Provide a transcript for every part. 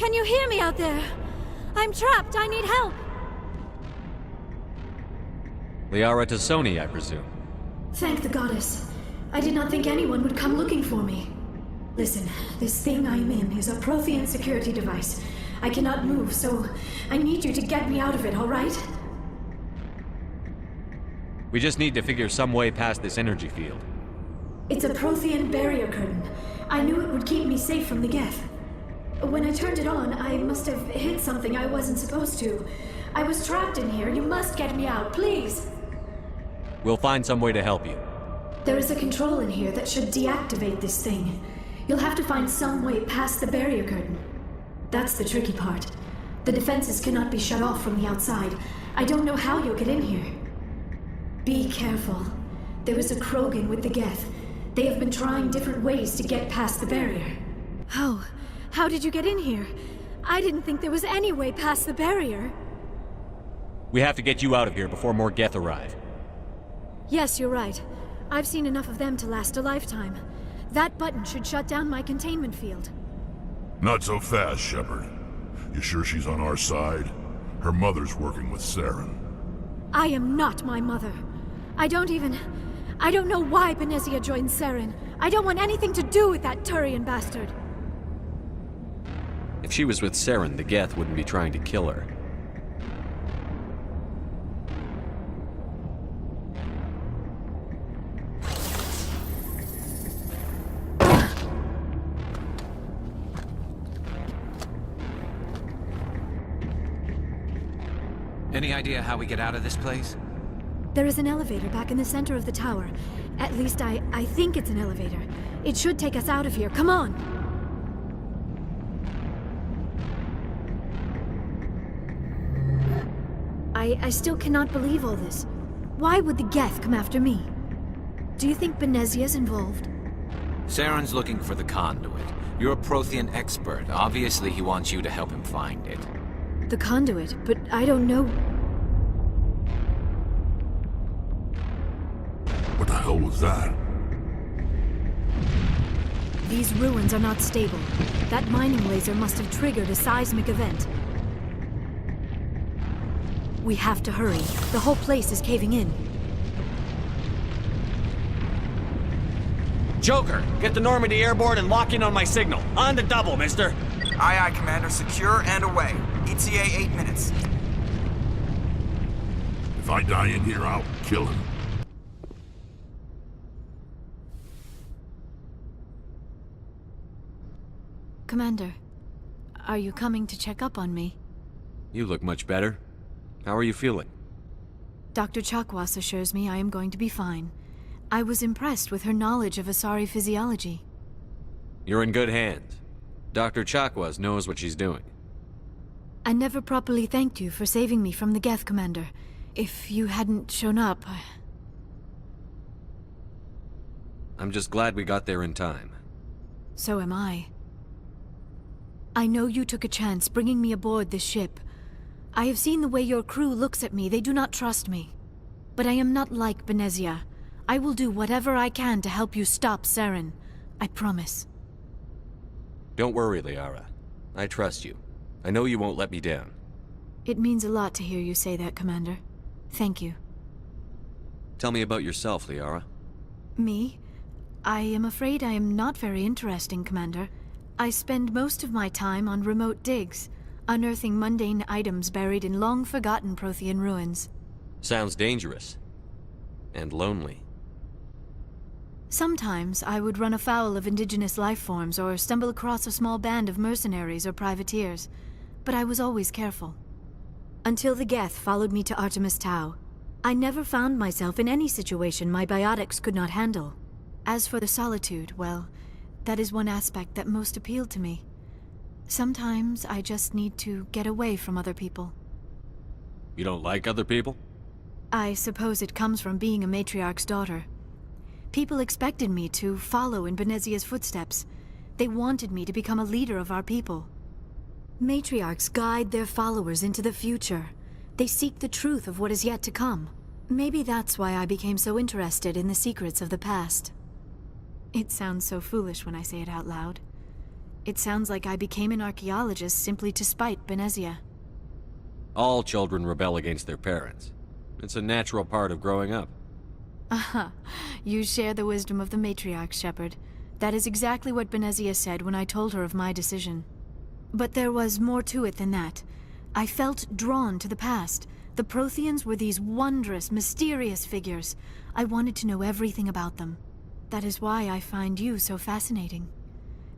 Can you hear me out there? I'm trapped. I need help. Liara to Sony, I presume. Thank the goddess. I did not think anyone would come looking for me. Listen, this thing I'm in is a Prothean security device. I cannot move, so I need you to get me out of it, all right? We just need to figure some way past this energy field. It's a Prothean barrier curtain. I knew it would keep me safe from the Geth. When I turned it on, I must have hit something I wasn't supposed to. I was trapped in here. You must get me out, please. We'll find some way to help you. There is a control in here that should deactivate this thing. You'll have to find some way past the barrier curtain. That's the tricky part. The defenses cannot be shut off from the outside. I don't know how you'll get in here. Be careful. There is a Krogan with the Geth. They have been trying different ways to get past the barrier. How did you get in here? I didn't think there was any way past the barrier. We have to get you out of here before more Geth arrive. Yes, you're right. I've seen enough of them to last a lifetime. That button should shut down my containment field. Not so fast, Shepard. You sure she's on our side? Her mother's working with Saren. I am not my mother. I don't know why Benezia joined Saren. I don't want anything to do with that Turian bastard. If she was with Saren, the Geth wouldn't be trying to kill her. Any idea how we get out of this place? There is an elevator back in the center of the tower. At least I think it's an elevator. It should take us out of here. Come on! I still cannot believe all this. Why would the Geth come after me? Do you think Benezia's involved? Saren's looking for the conduit. You're a Prothean expert. Obviously, he wants you to help him find it. The conduit, but I don't know. What the hell was that? These ruins are not stable. That mining laser must have triggered a seismic event. We have to hurry. The whole place is caving in. Joker, get the Normandy airborne and lock in on my signal. On the double, mister. Aye, aye, Commander. Secure and away. ETA 8 minutes. If I die in here, I'll kill him. Commander, are you coming to check up on me? You look much better. How are you feeling? Dr. Chakwas assures me I am going to be fine. I was impressed with her knowledge of Asari physiology. You're in good hands. Dr. Chakwas knows what she's doing. I never properly thanked you for saving me from the Geth, Commander. If you hadn't shown up, I'm just glad we got there in time. So am I. I know you took a chance bringing me aboard this ship. I have seen the way your crew looks at me. They do not trust me. But I am not like Benezia. I will do whatever I can to help you stop Saren. I promise. Don't worry, Liara. I trust you. I know you won't let me down. It means a lot to hear you say that, Commander. Thank you. Tell me about yourself, Liara. Me? I am afraid I am not very interesting, Commander. I spend most of my time on remote digs, unearthing mundane items buried in long-forgotten Prothean ruins. Sounds dangerous. And lonely. Sometimes I would run afoul of indigenous life forms or stumble across a small band of mercenaries or privateers, but I was always careful. Until the Geth followed me to Artemis Tau, I never found myself in any situation my biotics could not handle. As for the solitude, well, that is one aspect that most appealed to me. Sometimes I just need to get away from other people. You don't like other people? I suppose it comes from being a matriarch's daughter. People expected me to follow in Benezia's footsteps. They wanted me to become a leader of our people. Matriarchs guide their followers into the future. They seek the truth of what is yet to come. Maybe that's why I became so interested in the secrets of the past. It sounds so foolish when I say it out loud. It sounds like I became an archaeologist simply to spite Benezia. All children rebel against their parents. It's a natural part of growing up. Aha, you share the wisdom of the matriarch, Shepard. That is exactly what Benezia said when I told her of my decision. But there was more to it than that. I felt drawn to the past. The Protheans were these wondrous, mysterious figures. I wanted to know everything about them. That is why I find you so fascinating.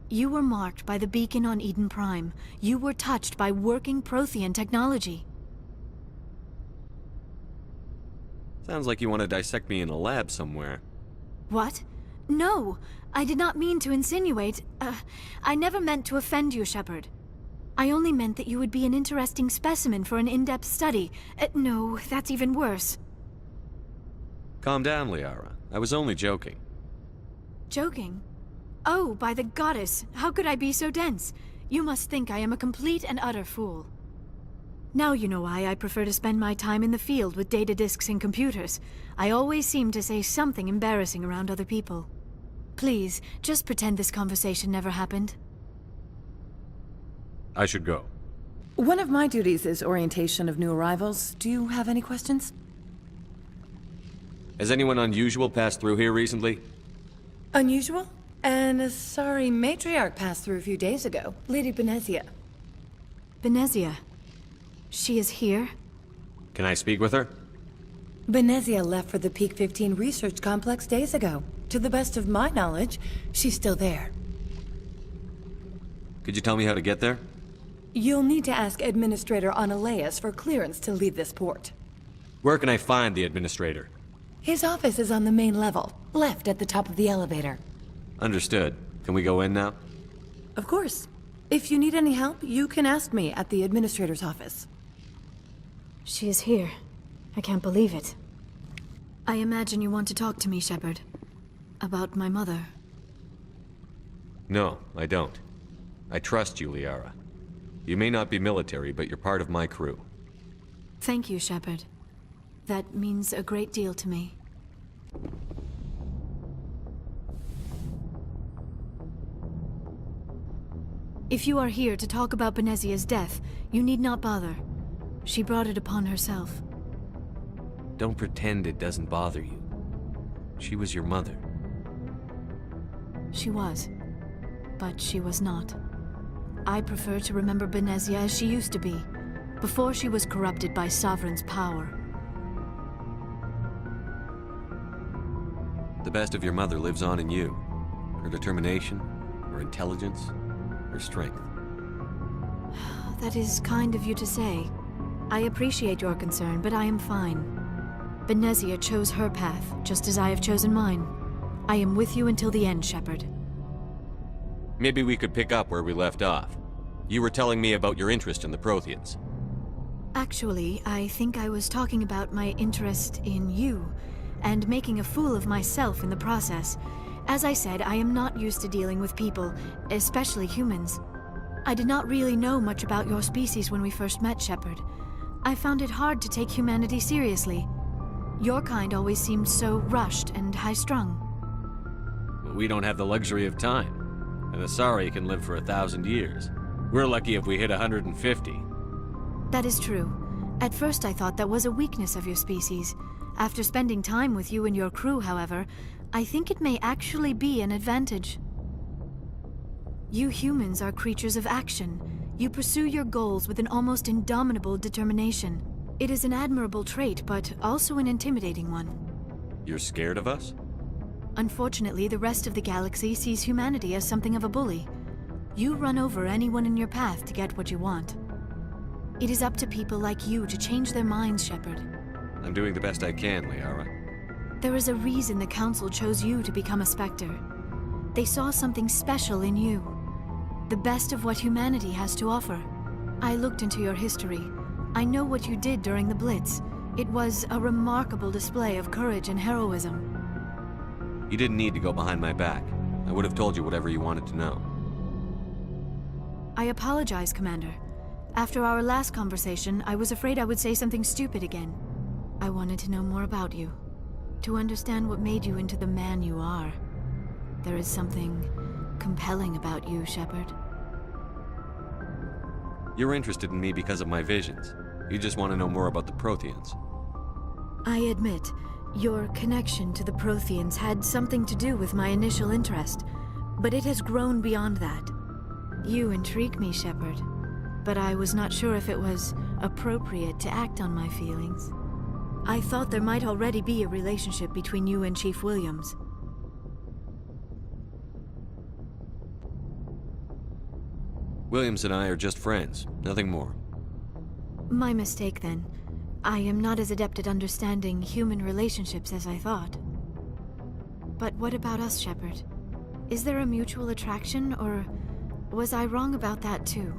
You were marked by the beacon on Eden Prime. You were touched by working Prothean technology. Sounds like you want to dissect me in a lab somewhere. What? No! I did not mean to insinuate. I never meant to offend you, Shepard. I only meant that you would be an interesting specimen for an in-depth study. No, that's even worse. Calm down, Liara. I was only joking. Joking? Oh, by the goddess, how could I be so dense? You must think I am a complete and utter fool. Now you know why I prefer to spend my time in the field with data disks and computers. I always seem to say something embarrassing around other people. Please, just pretend this conversation never happened. I should go. One of my duties is orientation of new arrivals. Do you have any questions? Has anyone unusual passed through here recently? Unusual? And a sorry matriarch passed through a few days ago. Lady Benezia. Benezia. She is here? Can I speak with her? Benezia left for the Peak 15 research complex days ago. To the best of my knowledge, she's still there. Could you tell me how to get there? You'll need to ask Administrator Analeas for clearance to leave this port. Where can I find the Administrator? His office is on the main level, left at the top of the elevator. Understood. Can we go in now? Of course. If you need any help, you can ask me at the Administrator's office. She is here. I can't believe it. I imagine you want to talk to me, Shepard. About my mother. No, I don't. I trust you, Liara. You may not be military, but you're part of my crew. Thank you, Shepard. That means a great deal to me. If you are here to talk about Benezia's death, you need not bother. She brought it upon herself. Don't pretend it doesn't bother you. She was your mother. She was. But she was not. I prefer to remember Benezia as she used to be, before she was corrupted by Sovereign's power. The best of your mother lives on in you. Her determination, her intelligence, her strength. That is kind of you to say. I appreciate your concern, but I am fine. Benezia chose her path, just as I have chosen mine. I am with you until the end, Shepard. Maybe we could pick up where we left off. You were telling me about your interest in the Protheans. Actually, I think I was talking about my interest in you, and making a fool of myself in the process. As I said, I am not used to dealing with people, especially humans. I did not really know much about your species when we first met, Shepard. I found it hard to take humanity seriously. Your kind always seemed so rushed and high-strung. We don't have the luxury of time. And the Asari can live for 1,000 years. We're lucky if we hit 150. That is true. At first I thought that was a weakness of your species. After spending time with you and your crew, however, I think it may actually be an advantage. You humans are creatures of action. You pursue your goals with an almost indomitable determination. It is an admirable trait, but also an intimidating one. You're scared of us? Unfortunately, the rest of the galaxy sees humanity as something of a bully. You run over anyone in your path to get what you want. It is up to people like you to change their minds, Shepard. I'm doing the best I can, Liara. There is a reason the Council chose you to become a Spectre. They saw something special in you. The best of what humanity has to offer. I looked into your history. I know what you did during the Blitz. It was a remarkable display of courage and heroism. You didn't need to go behind my back. I would have told you whatever you wanted to know. I apologize, Commander. After our last conversation, I was afraid I would say something stupid again. I wanted to know more about you. To understand what made you into the man you are. There is something compelling about you, Shepard. You're interested in me because of my visions. You just want to know more about the Protheans. I admit, your connection to the Protheans had something to do with my initial interest, but it has grown beyond that. You intrigue me, Shepard, but I was not sure if it was appropriate to act on my feelings. I thought there might already be a relationship between you and Chief Williams. Williams and I are just friends, nothing more. My mistake, then. I am not as adept at understanding human relationships as I thought. But what about us, Shepard? Is there a mutual attraction, or was I wrong about that too?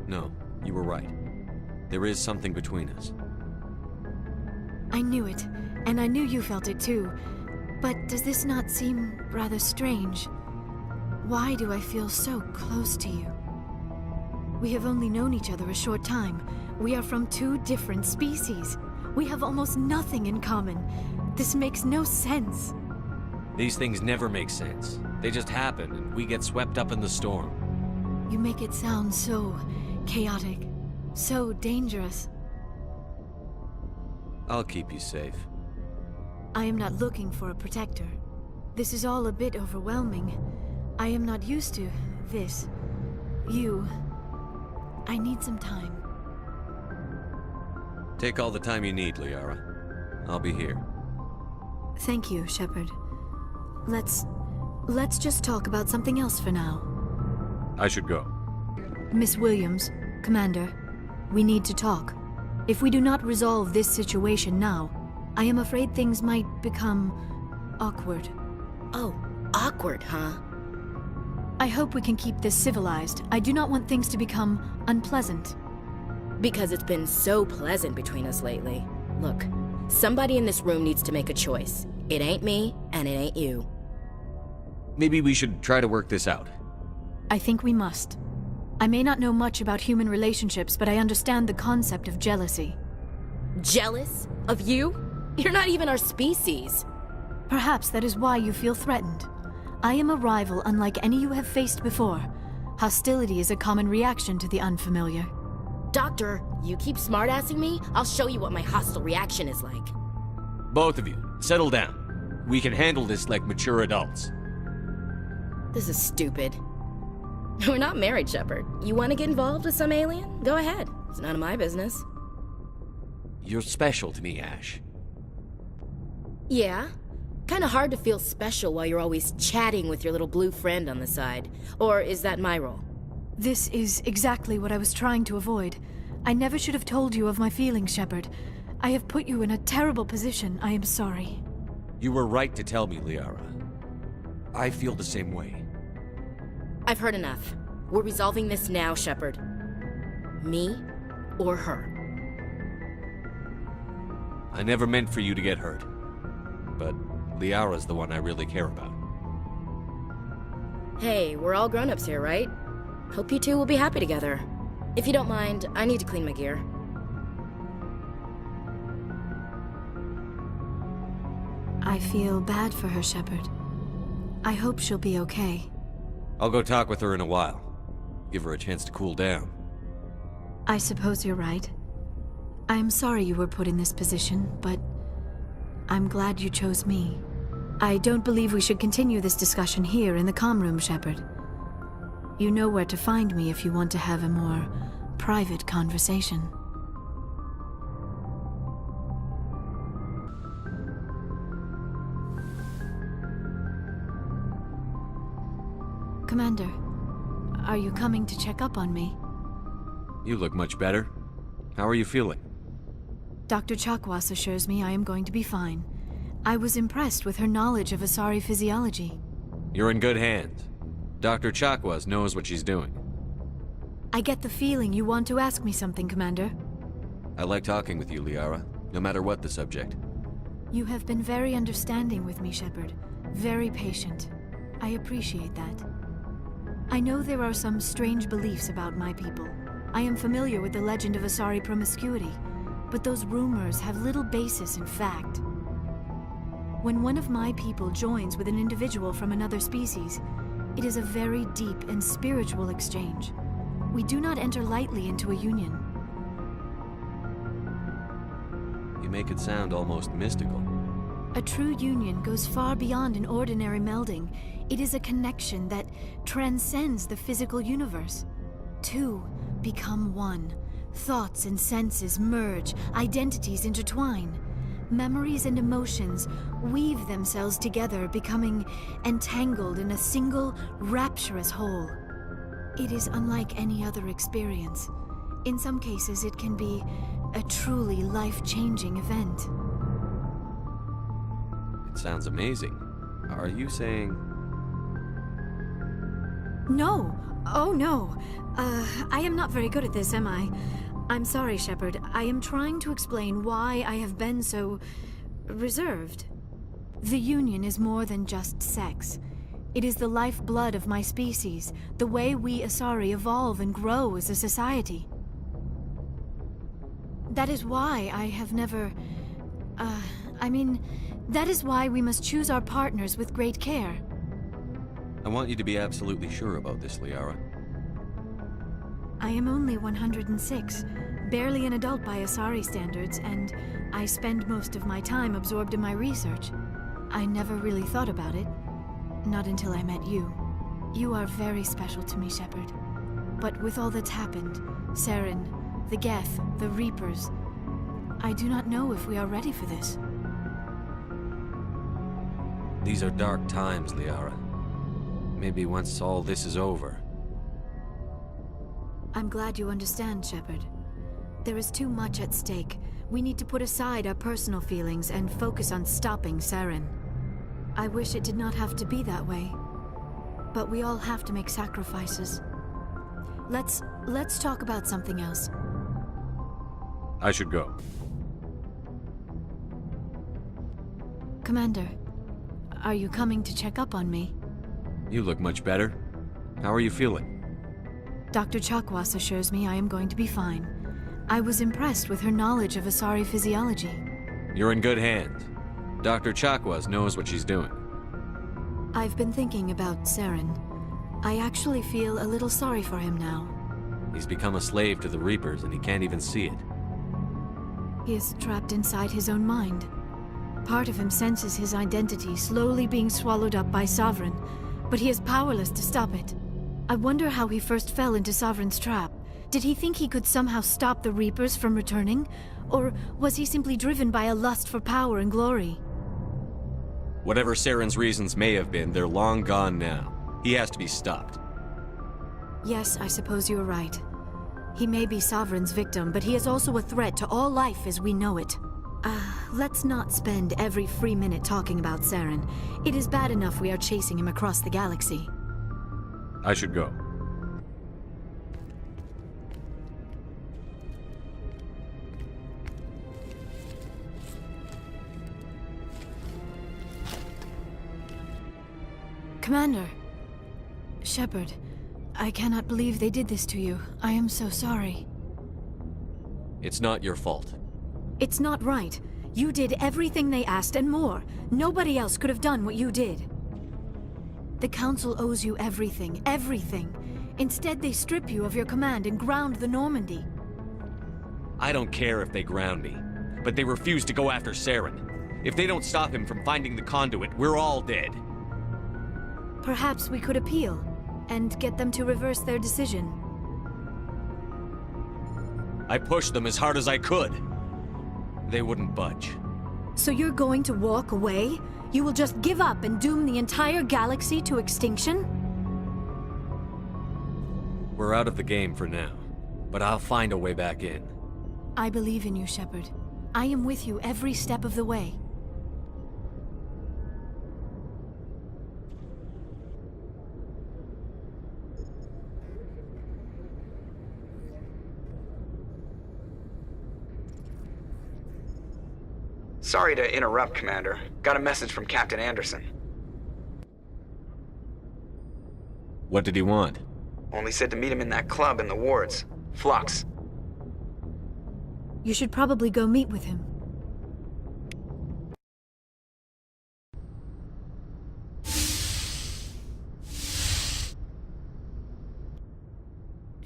No, you were right. There is something between us. I knew it, and I knew you felt it too. But does this not seem rather strange? Why do I feel so close to you? We have only known each other a short time. We are from two different species. We have almost nothing in common. This makes no sense. These things never make sense. They just happen, and we get swept up in the storm. You make it sound so chaotic, so dangerous. I'll keep you safe. I am not looking for a protector. This is all a bit overwhelming. I am not used to this. You. I need some time. Take all the time you need, Liara. I'll be here. Thank you, Shepard. Let's just talk about something else for now. I should go. Miss Williams, Commander, we need to talk. If we do not resolve this situation now, I am afraid things might become awkward. Oh, awkward, huh? I hope we can keep this civilized. I do not want things to become unpleasant. Because it's been so pleasant between us lately. Look, somebody in this room needs to make a choice. It ain't me, and it ain't you. Maybe we should try to work this out. I think we must. I may not know much about human relationships, but I understand the concept of jealousy. Jealous? Of you? You're not even our species. Perhaps that is why you feel threatened. I am a rival unlike any you have faced before. Hostility is a common reaction to the unfamiliar. Doctor, you keep smartassing me, I'll show you what my hostile reaction is like. Both of you, settle down. We can handle this like mature adults. This is stupid. We're not married, Shepard. You want to get involved with some alien? Go ahead. It's none of my business. You're special to me, Ash. Yeah. Kinda hard to feel special while you're always chatting with your little blue friend on the side. Or is that my role? This is exactly what I was trying to avoid. I never should have told you of my feelings, Shepard. I have put you in a terrible position. I am sorry. You were right to tell me, Liara. I feel the same way. I've heard enough. We're resolving this now, Shepard. Me or her. I never meant for you to get hurt. But Liara's the one I really care about. Hey, we're all grown-ups here, right? Hope you two will be happy together. If you don't mind, I need to clean my gear. I feel bad for her, Shepard. I hope she'll be okay. I'll go talk with her in a while. Give her a chance to cool down. I suppose you're right. I am sorry you were put in this position, but I'm glad you chose me. I don't believe we should continue this discussion here in the comm room, Shepard. You know where to find me if you want to have a more private conversation. Commander, are you coming to check up on me? You look much better. How are you feeling? Dr. Chakwas assures me I am going to be fine. I was impressed with her knowledge of Asari physiology. You're in good hands. Dr. Chakwas knows what she's doing. I get the feeling you want to ask me something, Commander. I like talking with you, Liara, no matter what the subject. You have been very understanding with me, Shepard. Very patient. I appreciate that. I know there are some strange beliefs about my people. I am familiar with the legend of Asari promiscuity, but those rumors have little basis in fact. When one of my people joins with an individual from another species, it is a very deep and spiritual exchange. We do not enter lightly into a union. You make it sound almost mystical. A true union goes far beyond an ordinary melding. It is a connection that transcends the physical universe. Two become one. Thoughts and senses merge, identities intertwine. Memories and emotions weave themselves together, becoming entangled in a single, rapturous whole. It is unlike any other experience. In some cases, it can be a truly life-changing event. It sounds amazing. Are you saying... No! Oh, no! I am not very good at this, am I? I'm sorry, Shepard. I am trying to explain why I have been so... reserved. The Union is more than just sex. It is the lifeblood of my species, the way we Asari evolve and grow as a society. That is why I have never... that is why we must choose our partners with great care. I want you to be absolutely sure about this, Liara. I am only 106, barely an adult by Asari standards, and I spend most of my time absorbed in my research. I never really thought about it. Not until I met you. You are very special to me, Shepard. But with all that's happened, Saren, the Geth, the Reapers, I do not know if we are ready for this. These are dark times, Liara. Maybe once all this is over. I'm glad you understand, Shepard. There is too much at stake. We need to put aside our personal feelings and focus on stopping Saren. I wish it did not have to be that way. But we all have to make sacrifices. Let's talk about something else. I should go. Commander, are you coming to check up on me? You look much better. How are you feeling? Dr. Chakwas assures me I am going to be fine. I was impressed with her knowledge of Asari physiology. You're in good hands. Dr. Chakwas knows what she's doing. I've been thinking about Saren. I actually feel a little sorry for him now. He's become a slave to the Reapers and he can't even see it. He is trapped inside his own mind. Part of him senses his identity slowly being swallowed up by Sovereign, but he is powerless to stop it. I wonder how he first fell into Sovereign's trap. Did he think he could somehow stop the Reapers from returning? Or was he simply driven by a lust for power and glory? Whatever Saren's reasons may have been, they're long gone now. He has to be stopped. Yes, I suppose you're right. He may be Sovereign's victim, but he is also a threat to all life as we know it. Let's not spend every free minute talking about Saren. It is bad enough we are chasing him across the galaxy. I should go. Commander. Shepard, I cannot believe they did this to you. I am so sorry. It's not your fault. It's not right. You did everything they asked and more. Nobody else could have done what you did. The Council owes you everything, everything. Instead, they strip you of your command and ground the Normandy. I don't care if they ground me, but they refuse to go after Saren. If they don't stop him from finding the conduit, we're all dead. Perhaps we could appeal, and get them to reverse their decision. I pushed them as hard as I could. They wouldn't budge. So you're going to walk away? You will just give up and doom the entire galaxy to extinction? We're out of the game for now, but I'll find a way back in. I believe in you, Shepard. I am with you every step of the way. Sorry to interrupt, Commander. Got a message from Captain Anderson. What did he want? Only said to meet him in that club in the wards. Flux. You should probably go meet with him.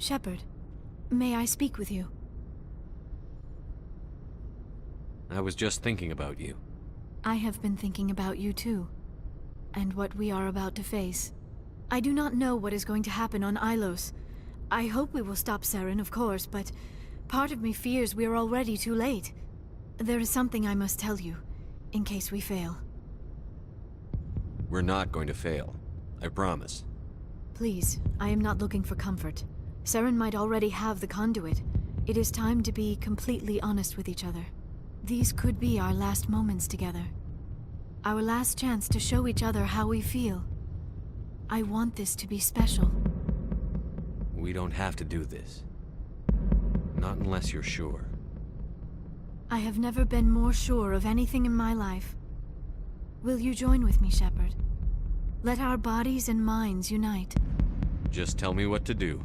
Shepard, may I speak with you? I was just thinking about you. I have been thinking about you too, and what we are about to face. I do not know what is going to happen on Ilos. I hope we will stop Saren, of course, but part of me fears we are already too late. There is something I must tell you, in case we fail. We're not going to fail. I promise. Please, I am not looking for comfort. Saren might already have the conduit. It is time to be completely honest with each other. These could be our last moments together. Our last chance to show each other how we feel. I want this to be special. We don't have to do this. Not unless you're sure. I have never been more sure of anything in my life. Will you join with me, Shepard? Let our bodies and minds unite. Just tell me what to do.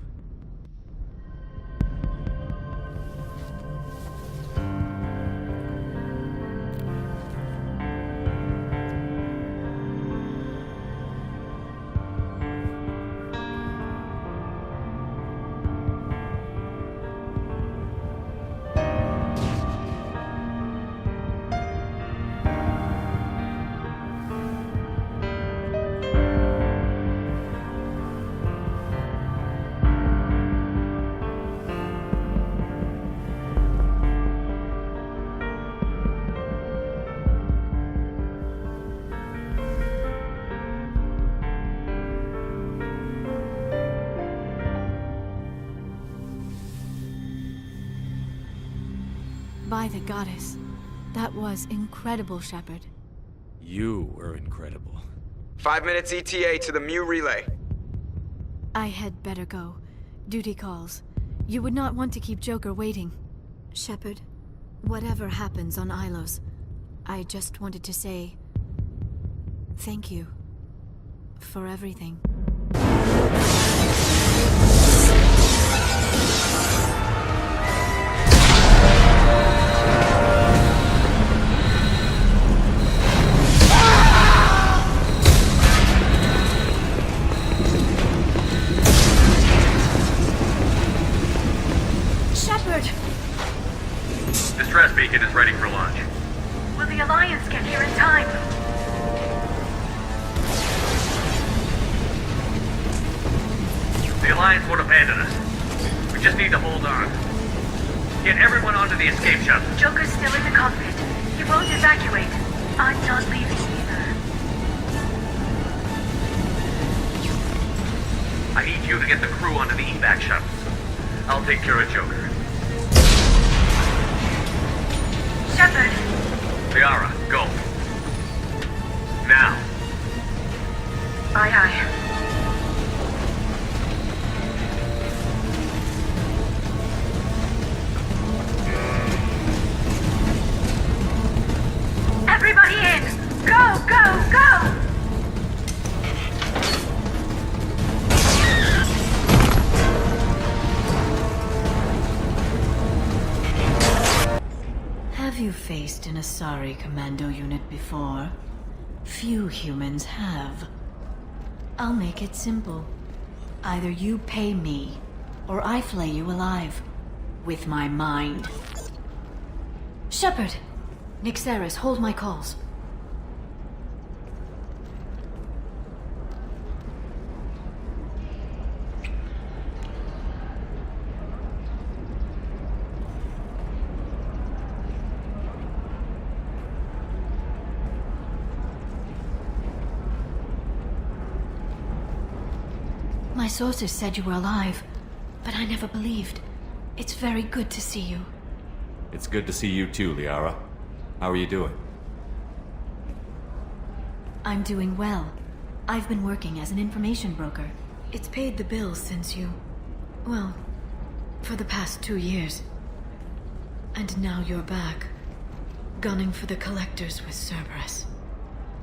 By the goddess. That was incredible, Shepard. You were incredible. 5 minutes ETA to the ME relay. I had better go. Duty calls. You would not want to keep Joker waiting. Shepard, whatever happens on Ilos, I just wanted to say... thank you. For everything. Distress beacon is ready for launch. Will the Alliance get here in time? The Alliance won't abandon us. We just need to hold on. Get everyone onto the escape shuttle. Joker's still in the cockpit. He won't evacuate. I'm not leaving either. I need you to get the crew onto the evac shuttles. I'll take care of Joker. Shepard! Liara, go. Now. Aye, aye. Everybody in! Go, go, go! Have you faced an Asari commando unit before? Few humans have. I'll make it simple. Either you pay me, or I flay you alive. With my mind. Shepard! Nixeris, hold my calls. My sources said you were alive, but I never believed. It's very good to see you. It's good to see you too, Liara. How are you doing? I'm doing well. I've been working as an information broker. It's paid the bills since you... well, for the past 2 years. And now you're back, gunning for the Collectors with Cerberus.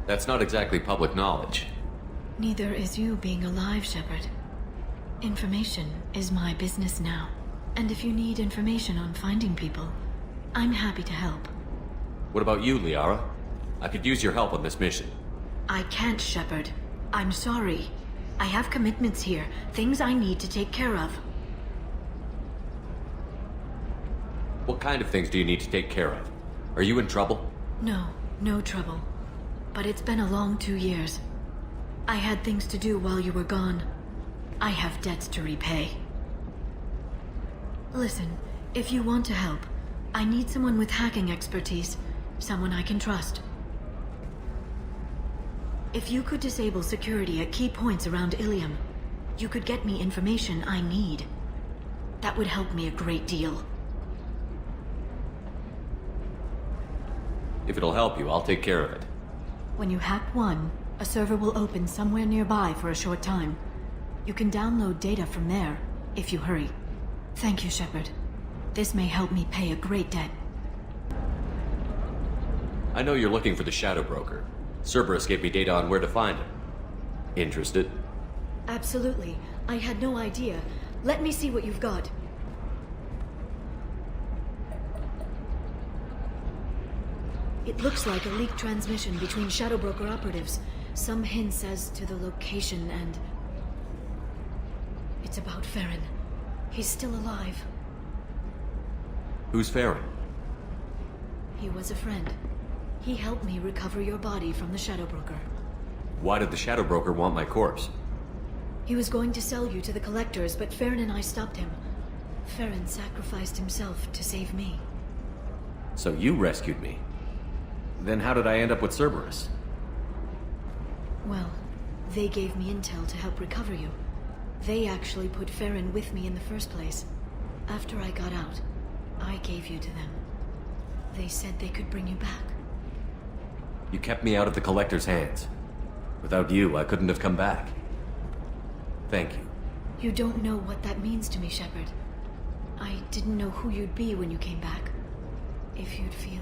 That's not exactly public knowledge. Neither is you being alive, Shepard. Information is my business now. And if you need information on finding people, I'm happy to help. What about you, Liara? I could use your help on this mission. I can't, Shepard. I'm sorry. I have commitments here, things I need to take care of. What kind of things do you need to take care of? Are you in trouble? No, no trouble. But it's been a long 2 years. I had things to do while you were gone. I have debts to repay. Listen, if you want to help, I need someone with hacking expertise. Someone I can trust. If you could disable security at key points around Ilium, you could get me information I need. That would help me a great deal. If it'll help you, I'll take care of it. When you hack one, a server will open somewhere nearby for a short time. You can download data from there, if you hurry. Thank you, Shepard. This may help me pay a great debt. I know you're looking for the Shadow Broker. Cerberus gave me data on where to find him. Interested? Absolutely. I had no idea. Let me see what you've got. It looks like a leaked transmission between Shadow Broker operatives. Some hints as to the location and... It's about Farron. He's still alive. Who's Farron? He was a friend. He helped me recover your body from the Shadow Broker. Why did the Shadow Broker want my corpse? He was going to sell you to the Collectors, but Farron and I stopped him. Farron sacrificed himself to save me. So you rescued me. Then how did I end up with Cerberus? Well, they gave me intel to help recover you. They actually put Farron with me in the first place. After I got out, I gave you to them. They said they could bring you back. You kept me out of the Collector's hands. Without you, I couldn't have come back. Thank you. You don't know what that means to me, Shepard. I didn't know who you'd be when you came back. If you'd feel.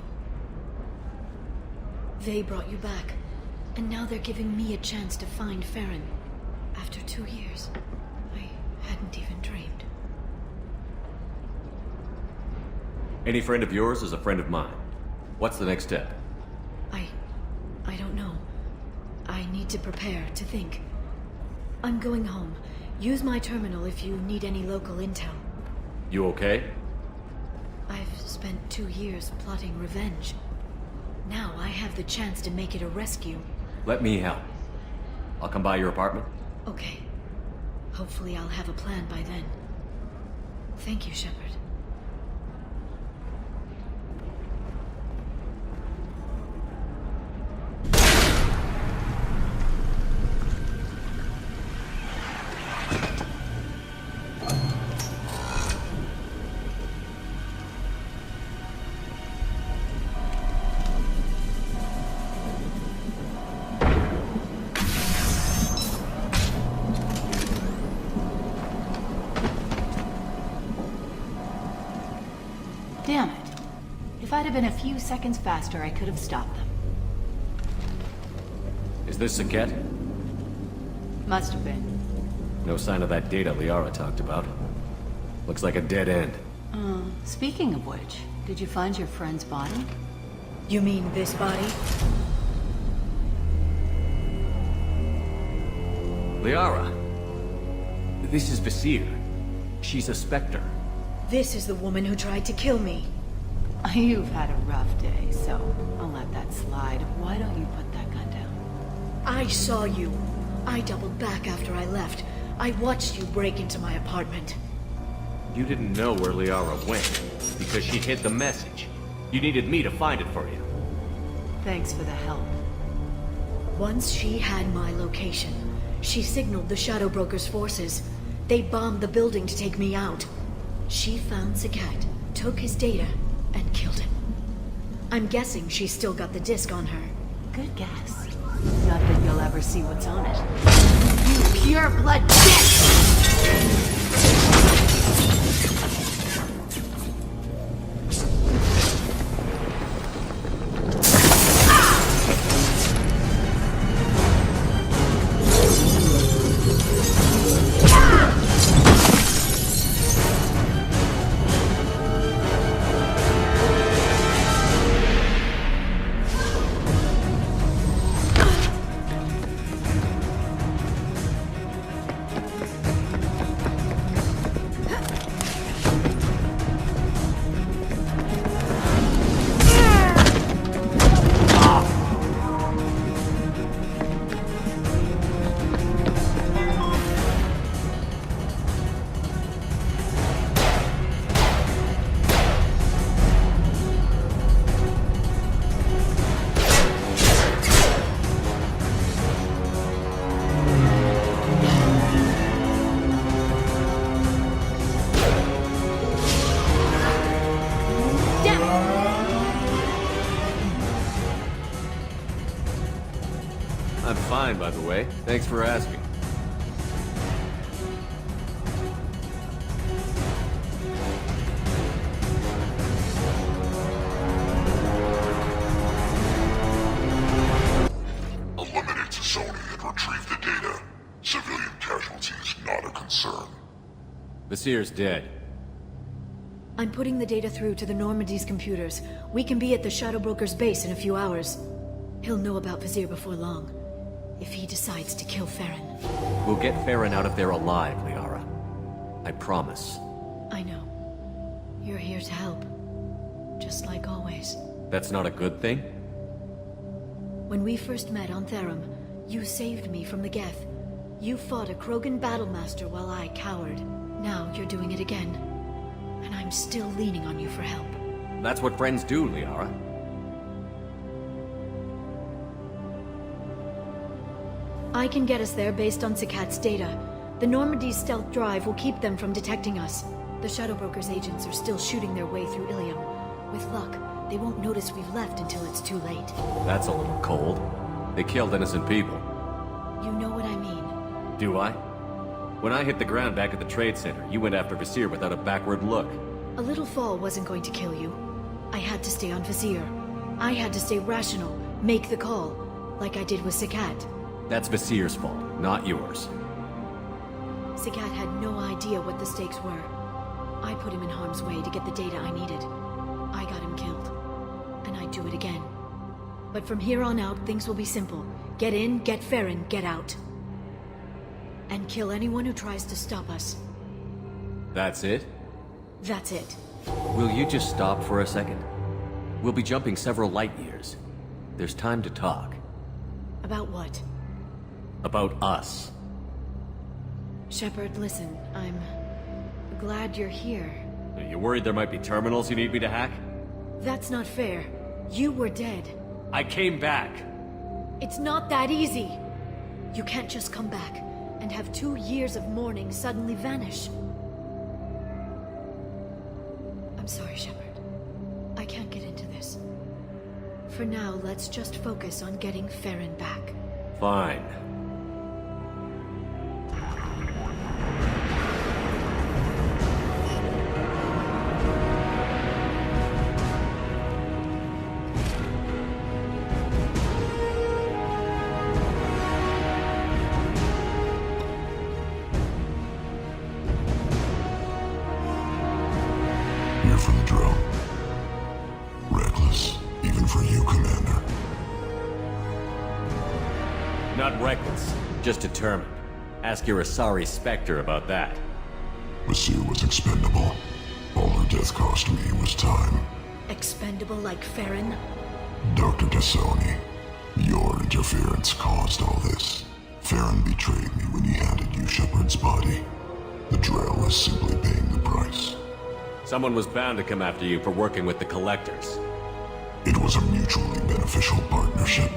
They brought you back, and now they're giving me a chance to find Farron. After 2 years, I hadn't even dreamed. Any friend of yours is a friend of mine. What's the next step? I don't know. I need to prepare, to think. I'm going home. Use my terminal if you need any local intel. You okay? I've spent 2 years plotting revenge. Now I have the chance to make it a rescue. Let me help. I'll come by your apartment. Okay. Hopefully I'll have a plan by then. Thank you, Shepard. Damn it. If I'd have been a few seconds faster, I could have stopped them. Is this Saket? Must have been. No sign of that data Liara talked about. Looks like a dead end. Speaking of which, did you find your friend's body? You mean this body? Liara! This is Visir. She's a Spectre. This is the woman who tried to kill me. You've had a rough day, so I'll let that slide. Why don't you put that gun down? I saw you. I doubled back after I left. I watched you break into my apartment. You didn't know where Liara went, because she hid the message. You needed me to find it for you. Thanks for the help. Once she had my location, she signaled the Shadow Broker's forces. They bombed the building to take me out. She found Saket, took his data, and killed him. I'm guessing she's still got the disc on her. Good guess. Not that you'll ever see what's on it. You pure blood bitch! fine, by the way. Thanks for asking. Eliminate Sony and retrieve the data. Civilian casualties not a concern. Vasir's dead. I'm putting the data through to the Normandy's computers. We can be at the Shadow Broker's base in a few hours. He'll know about Vasir before long. If he decides to kill Farron. We'll get Farron out of there alive, Liara. I promise. I know. You're here to help. Just like always. That's not a good thing? When we first met on Therum, you saved me from the Geth. You fought a Krogan battlemaster while I cowered. Now you're doing it again. And I'm still leaning on you for help. That's what friends do, Liara. I can get us there based on Sakat's data. The Normandy's stealth drive will keep them from detecting us. The Shadow Broker's agents are still shooting their way through Ilium. With luck, they won't notice we've left until it's too late. That's a little cold. They killed innocent people. You know what I mean. Do I? When I hit the ground back at the trade center, you went after Vasir without a backward look. A little fall wasn't going to kill you. I had to stay on Vasir. I had to stay rational, make the call, like I did with Sakat. That's Vasir's fault, not yours. Sakat had no idea what the stakes were. I put him in harm's way to get the data I needed. I got him killed. And I'd do it again. But from here on out, things will be simple. Get in, get Farron, get out. And kill anyone who tries to stop us. That's it? That's it. Will you just stop for a second? We'll be jumping several light years. There's time to talk. About what? About us. Shepard, listen, I'm glad you're here. Are you worried there might be terminals you need me to hack? That's not fair. You were dead. I came back. It's not that easy. You can't just come back and have 2 years of mourning suddenly vanish. I'm sorry, Shepard. I can't get into this. For now, let's just focus on getting Farron back. Fine. Here for the drill. Reckless, even for you, Commander. Not reckless, just determined. Ask your Asari Spectre about that. Vasir was expendable. All her death cost me was time. Expendable like Farron? Dr. Tassoni, your interference caused all this. Farron betrayed me when he handed you Shepard's body. The Drell is simply paying the price. Someone was bound to come after you for working with the Collectors. It was a mutually beneficial partnership.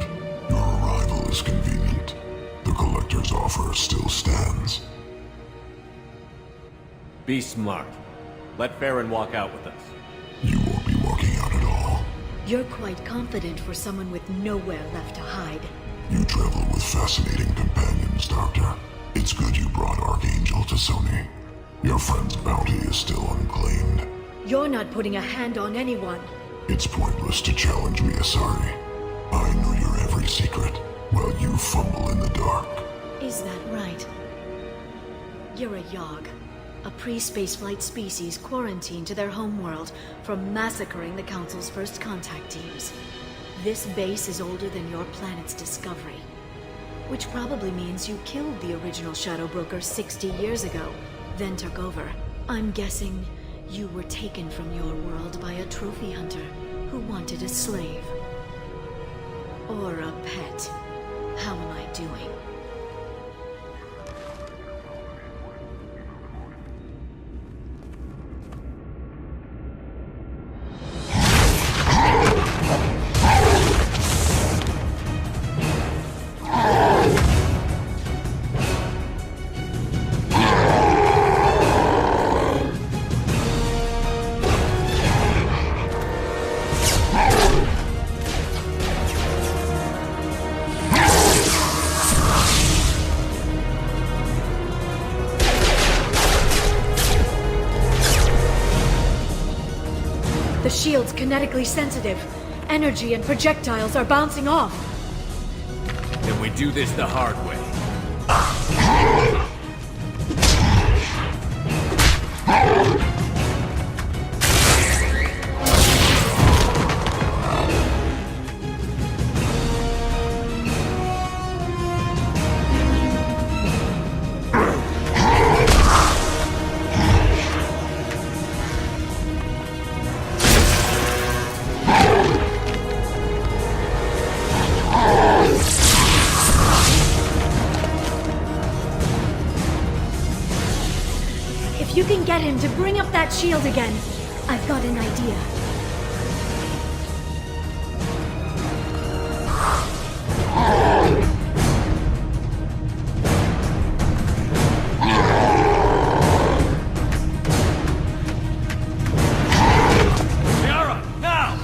Your arrival is convenient. The Collector's offer still stands. Be smart. Let Farron walk out with us. You won't be walking out at all. You're quite confident for someone with nowhere left to hide. You travel with fascinating companions, Doctor. It's good you brought Archangel Tassoni. Your friend's bounty is still unclaimed. You're not putting a hand on anyone. It's pointless to challenge me, Asari. I know your every secret, while you fumble in the dark. Is that right? You're a Yogg, a pre-spaceflight species quarantined to their homeworld from massacring the Council's first contact teams. This base is older than your planet's discovery, which probably means you killed the original Shadow Broker 60 years ago, then took over. I'm guessing you were taken from your world by a trophy hunter who wanted a slave. Or a pet. How am I doing? The shield's kinetically sensitive. Energy and projectiles are bouncing off. Then we do this the hard way. If you can get him to bring up that shield again, I've got an idea. Liara, now!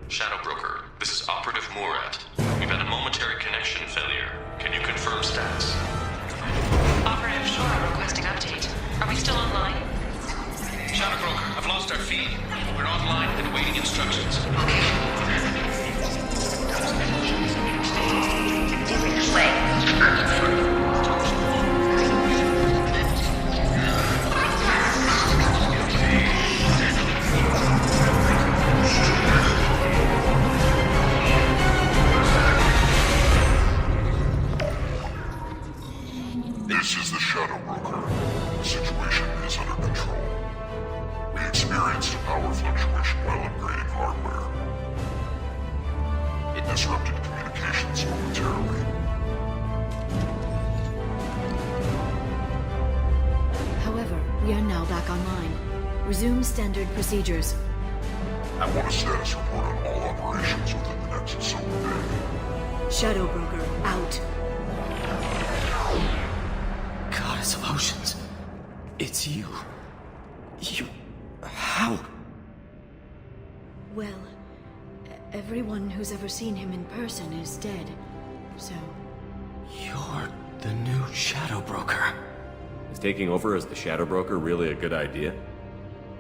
Shadow Broker, this is Operative Murat. We've had a momentary connection failure. Can you confirm status? Operative Shore requesting update. Are we still online? Shadow Broker, I've lost our feed. We're online and awaiting instructions. This is the Shadow Broker. The situation is under control. We experienced a power fluctuation while upgrading hardware. It disrupted communications momentarily. However, we are now back online. Resume standard procedures. I want a status report on all operations within the next solar day. Shadow Broker, out. Goddess of Oceans. It's you. How? Well, everyone who's ever seen him in person is dead. So, You're the new Shadow Broker. Is taking over as the Shadow Broker really a good idea?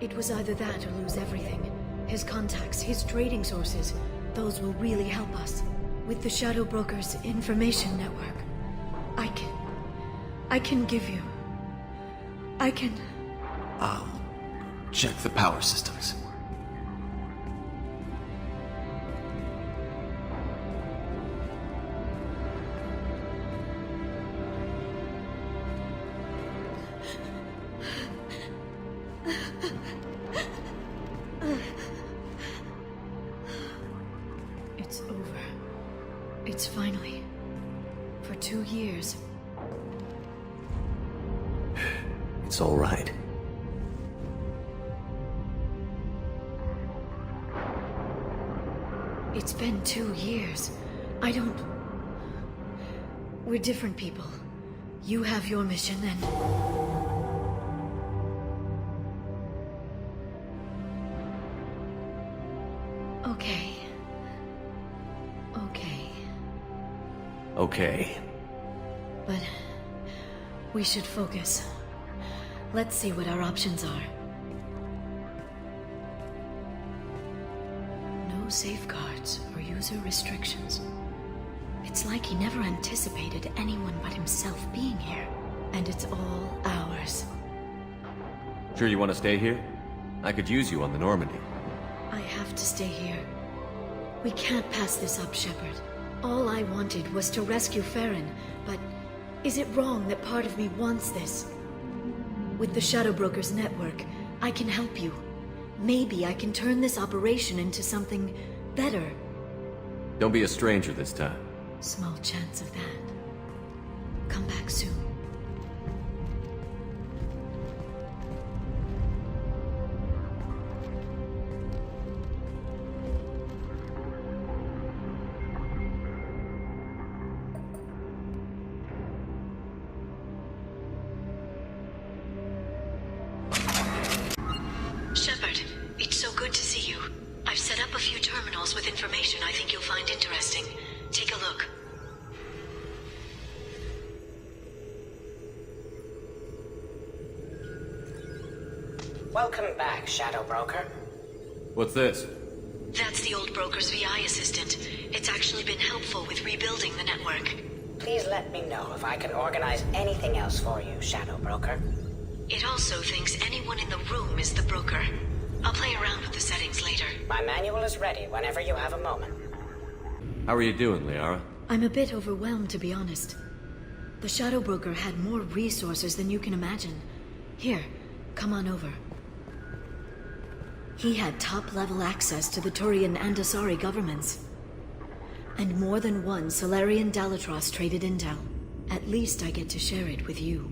it was either that or lose everything. His contacts, his trading sources, those will really help us. With the Shadow Broker's information network, I can give you... I'll check the power systems. It's over. It's finally... For 2 years. It's all right. It's been 2 years. I don't... We're different people. You have your mission and... Okay. Okay. But... we should focus. Let's see what our options are. No safeguards or user restrictions. It's like he never anticipated anyone but himself being here. And it's all ours. Sure you want to stay here? I could use you on the Normandy. I have to stay here. We can't pass this up, Shepard. All I wanted was to rescue Farron, but Is it wrong that part of me wants this? With the Shadow Broker's network, I can help you. Maybe I can turn this operation into something better. Don't be a stranger this time. Small chance of that. Come back soon. Shepard, it's so good to see you. I've set up a few terminals with information I think you'll find interesting. Take a look. Welcome back, Shadow Broker. What's this? That's the old broker's VI assistant. It's actually been helpful with rebuilding the network. Please let me know if I can organize anything else for you, Shadow Broker. It also thinks anyone in the room is the broker. I'll play around with the settings later. My manual is ready whenever you have a moment. How are you doing, Liara? I'm a bit overwhelmed, to be honest. The Shadow Broker had more resources than you can imagine. Here, come on over. He had top-level access to the Turian and Asari governments. And more than one Solarian Dalatros traded intel. At least I get to share it with you.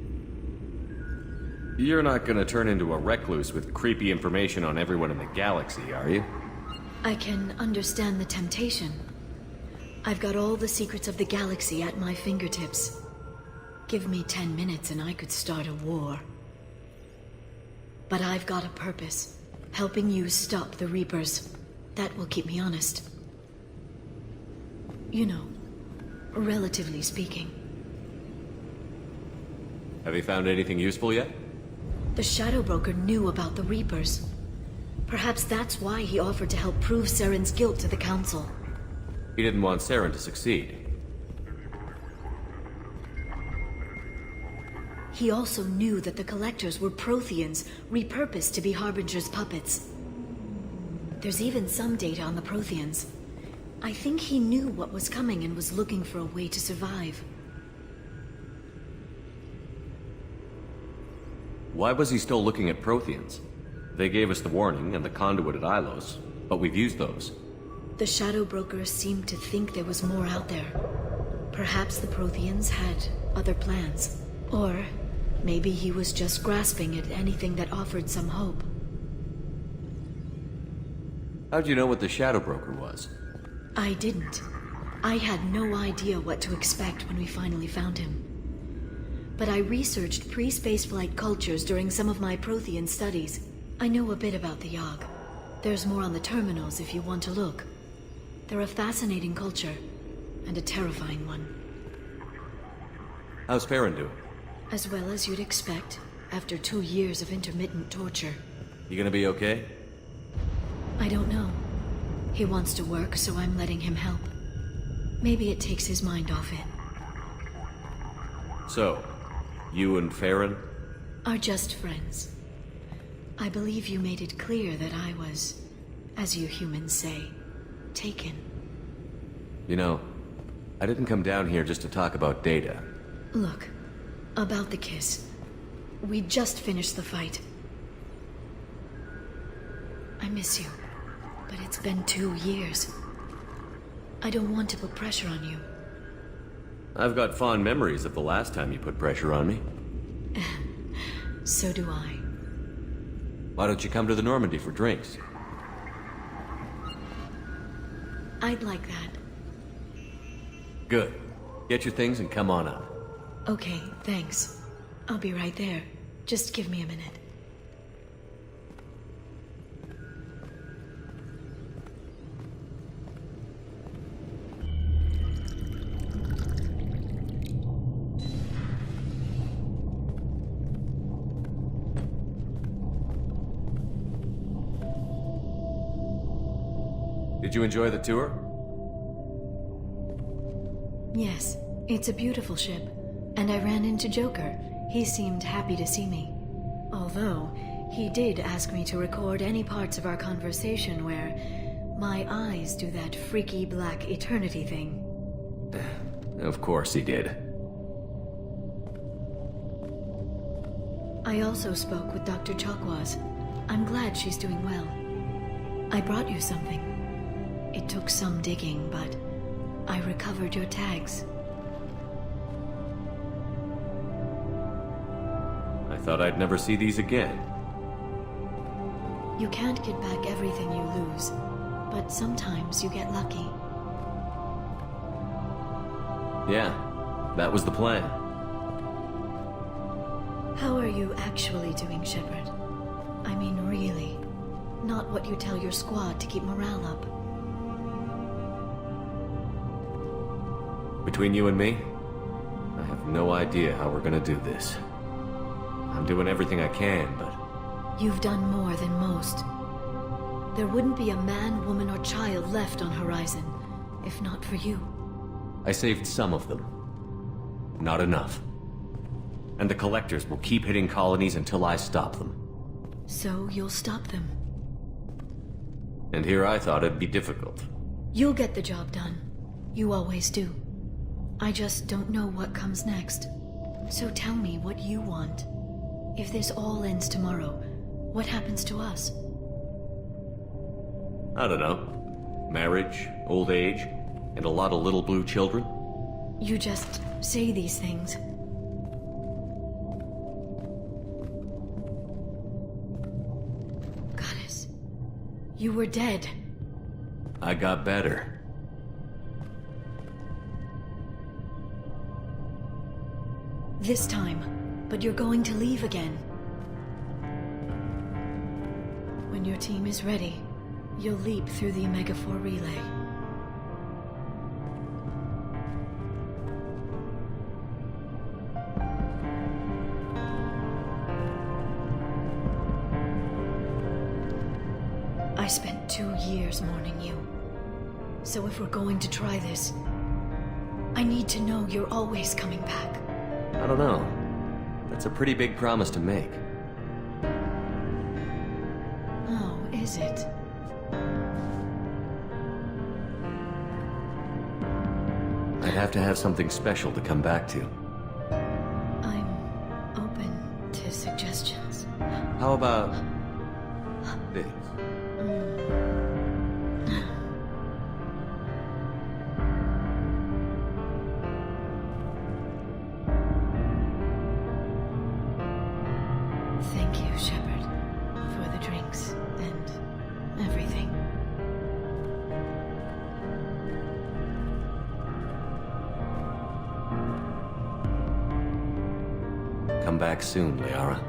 You're not gonna turn into a recluse with creepy information on everyone in the galaxy, are you? I can understand the temptation. I've got all the secrets of the galaxy at my fingertips. Give me 10 minutes and I could start a war. But I've got a purpose. Helping you stop the Reapers. That will keep me honest. You know, relatively speaking. Have you found anything useful yet? The Shadow Broker knew about the Reapers. Perhaps that's why he offered to help prove Saren's guilt to the Council. He didn't want Saren to succeed. He also knew that the Collectors were Protheans, repurposed to be Harbinger's puppets. There's even some data on the Protheans. I think he knew what was coming and was looking for a way to survive. Why was he still looking at Protheans? They gave us the warning and the conduit at Ilos, but we've used those. The Shadow Broker seemed to think there was more out there. Perhaps the Protheans had other plans. Or maybe he was just grasping at anything that offered some hope. How'd you know what the Shadow Broker was? I didn't. I had no idea what to expect when we finally found him. But I researched pre-spaceflight cultures during some of my Prothean studies. I know a bit about the Yogg. There's more on the terminals if you want to look. They're a fascinating culture, and a terrifying one. How's Farron doing? As well as you'd expect, after 2 years of intermittent torture. You gonna be okay? I don't know. He wants to work, so I'm letting him help. Maybe it takes his mind off it. So, you and Farron? Are just friends. I believe you made it clear that I was, as you humans say, taken. You know, I didn't come down here just to talk about data. Look, about the kiss. We just finished the fight. I miss you, but it's been 2 years. I don't want to put pressure on you. I've got fond memories of the last time you put pressure on me. So do I. Why don't you come to the Normandy for drinks? I'd like that. Good. Get your things and come on up. Okay, thanks. I'll be right there. Just give me a minute. Did you enjoy the tour? Yes, it's a beautiful ship. And I ran into Joker. He seemed happy to see me. Although, he did ask me to record any parts of our conversation where my eyes do that freaky black eternity thing. Of course he did. I also spoke with Dr. Chakwas. I'm glad she's doing well. I brought you something. It took some digging, but I recovered your tags. I thought I'd never see these again. You can't get back everything you lose, but sometimes you get lucky. Yeah, that was the plan. How are you actually doing, Shepard? I mean, really. Not what you tell your squad to keep morale up. Between you and me, I have no idea how we're gonna do this. I'm doing everything I can, but... You've done more than most. There wouldn't be a man, woman, or child left on Horizon, if not for you. I saved some of them. Not enough. And the Collectors will keep hitting colonies until I stop them. So you'll stop them. And here I thought it'd be difficult. You'll get the job done. You always do. I just don't know what comes next. So tell me what you want. If this all ends tomorrow, what happens to us? I don't know. Marriage, old age, and a lot of little blue children. You just say these things. Goddess, you were dead. I got better. This time, but you're going to leave again. When your team is ready, you'll leap through the Omega-4 relay. I spent 2 years mourning you. So if we're going to try this, I need to know you're always coming back. I don't know. That's a pretty big promise to make. Oh, is it? I'd have to have something special to come back to. I'm open to suggestions. How about this? Thank you, Shepard, for the drinks and everything. Come back soon, Liara.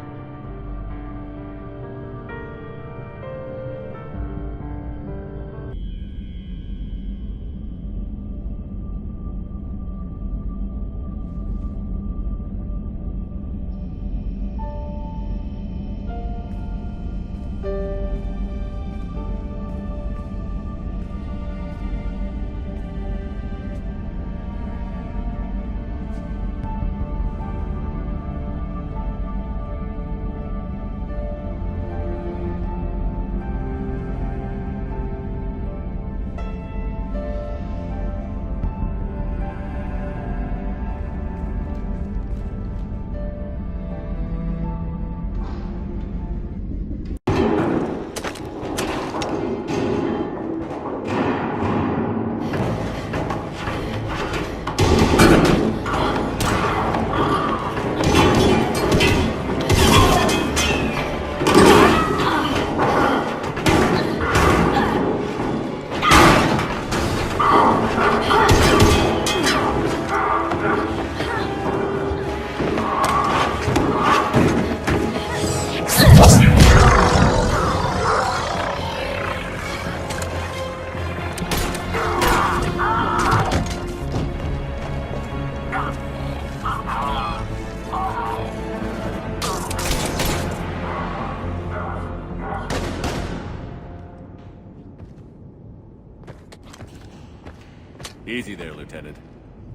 Easy there, Lieutenant.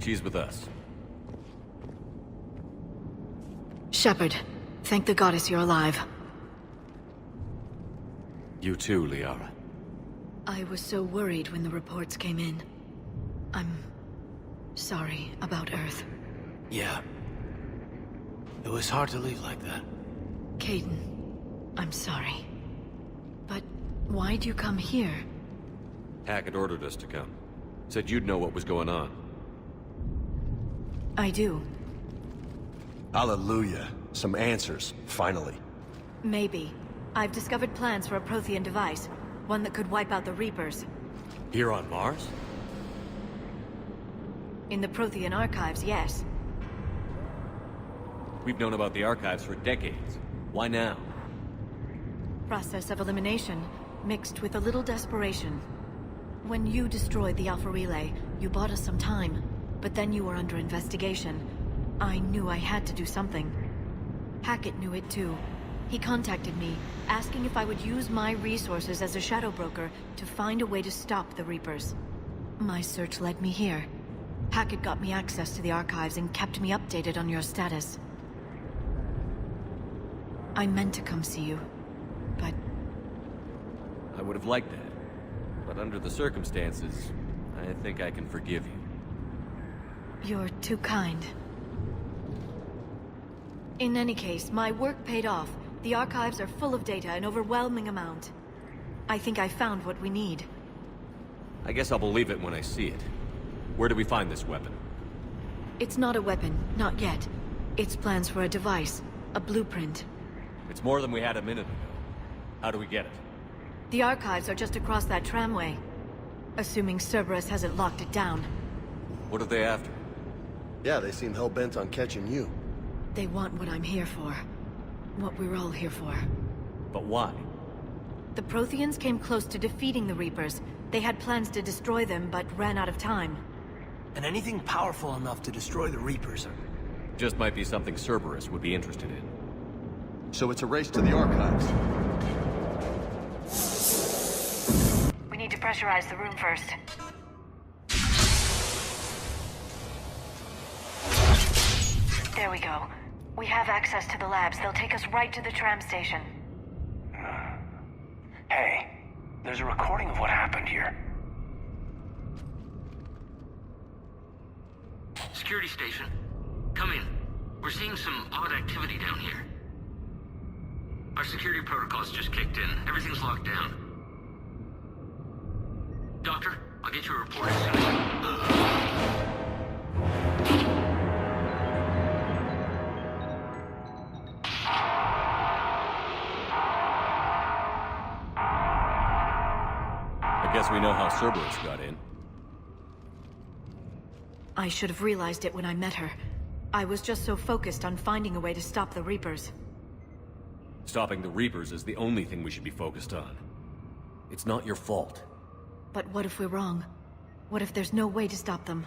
She's with us. Shepard, thank the goddess you're alive. You too, Liara. I was so worried when the reports came in. I'm sorry about Earth. Yeah. It was hard to leave like that. Caden, I'm sorry. But why'd you come here? Hackett ordered us to come. Said you'd know what was going on. I do. Hallelujah. Some answers, finally. Maybe. I've discovered plans for a Prothean device. One that could wipe out the Reapers. Here on Mars? In the Prothean archives, yes. We've known about the archives for decades. Why now? Process of elimination, mixed with a little desperation. When you destroyed the Alpha Relay, you bought us some time. But then you were under investigation. I knew I had to do something. Hackett knew it too. He contacted me, asking if I would use my resources as a shadow broker to find a way to stop the Reapers. My search led me here. Hackett got me access to the archives and kept me updated on your status. I meant to come see you, but... I would have liked that. But under the circumstances, I think I can forgive you. You're too kind. In any case, my work paid off. The archives are full of data, an overwhelming amount. I think I found what we need. I guess I'll believe it when I see it. Where do we find this weapon? It's not a weapon, not yet. It's plans for a device, a blueprint. It's more than we had a minute ago. How do we get it? The archives are just across that tramway. Assuming Cerberus hasn't locked it down. What are they after? Yeah, they seem hell-bent on catching you. They want what I'm here for. What we're all here for. But why? The Protheans came close to defeating the Reapers. They had plans to destroy them, but ran out of time. And anything powerful enough to destroy the Reapers Just might be something Cerberus would be interested in. So it's a race to the archives. We need to pressurize the room first. There we go. We have access to the labs. They'll take us right to the tram station. Hey, there's a recording of what happened here. Security station. Come in. We're seeing some odd activity down here. Our security protocols just kicked in. Everything's locked down. Doctor, I'll get you a report as soon as... I guess we know how Cerberus got in. I should have realized it when I met her. I was just so focused on finding a way to stop the Reapers. Stopping the Reapers is the only thing we should be focused on. It's not your fault. But what if we're wrong? What if there's no way to stop them?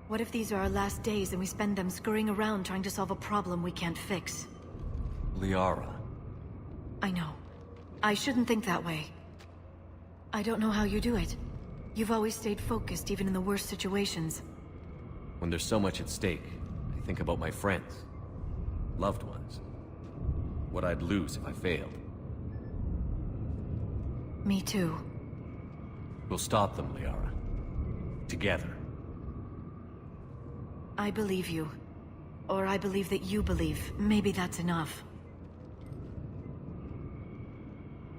What if these are our last days and we spend them scurrying around trying to solve a problem we can't fix? Liara. I know. I shouldn't think that way. I don't know how you do it. You've always stayed focused even in the worst situations. When there's so much at stake, I think about my friends, loved ones. What I'd lose if I failed. Me too. We'll stop them, Liara. Together. I believe you. Or I believe that you believe. Maybe that's enough.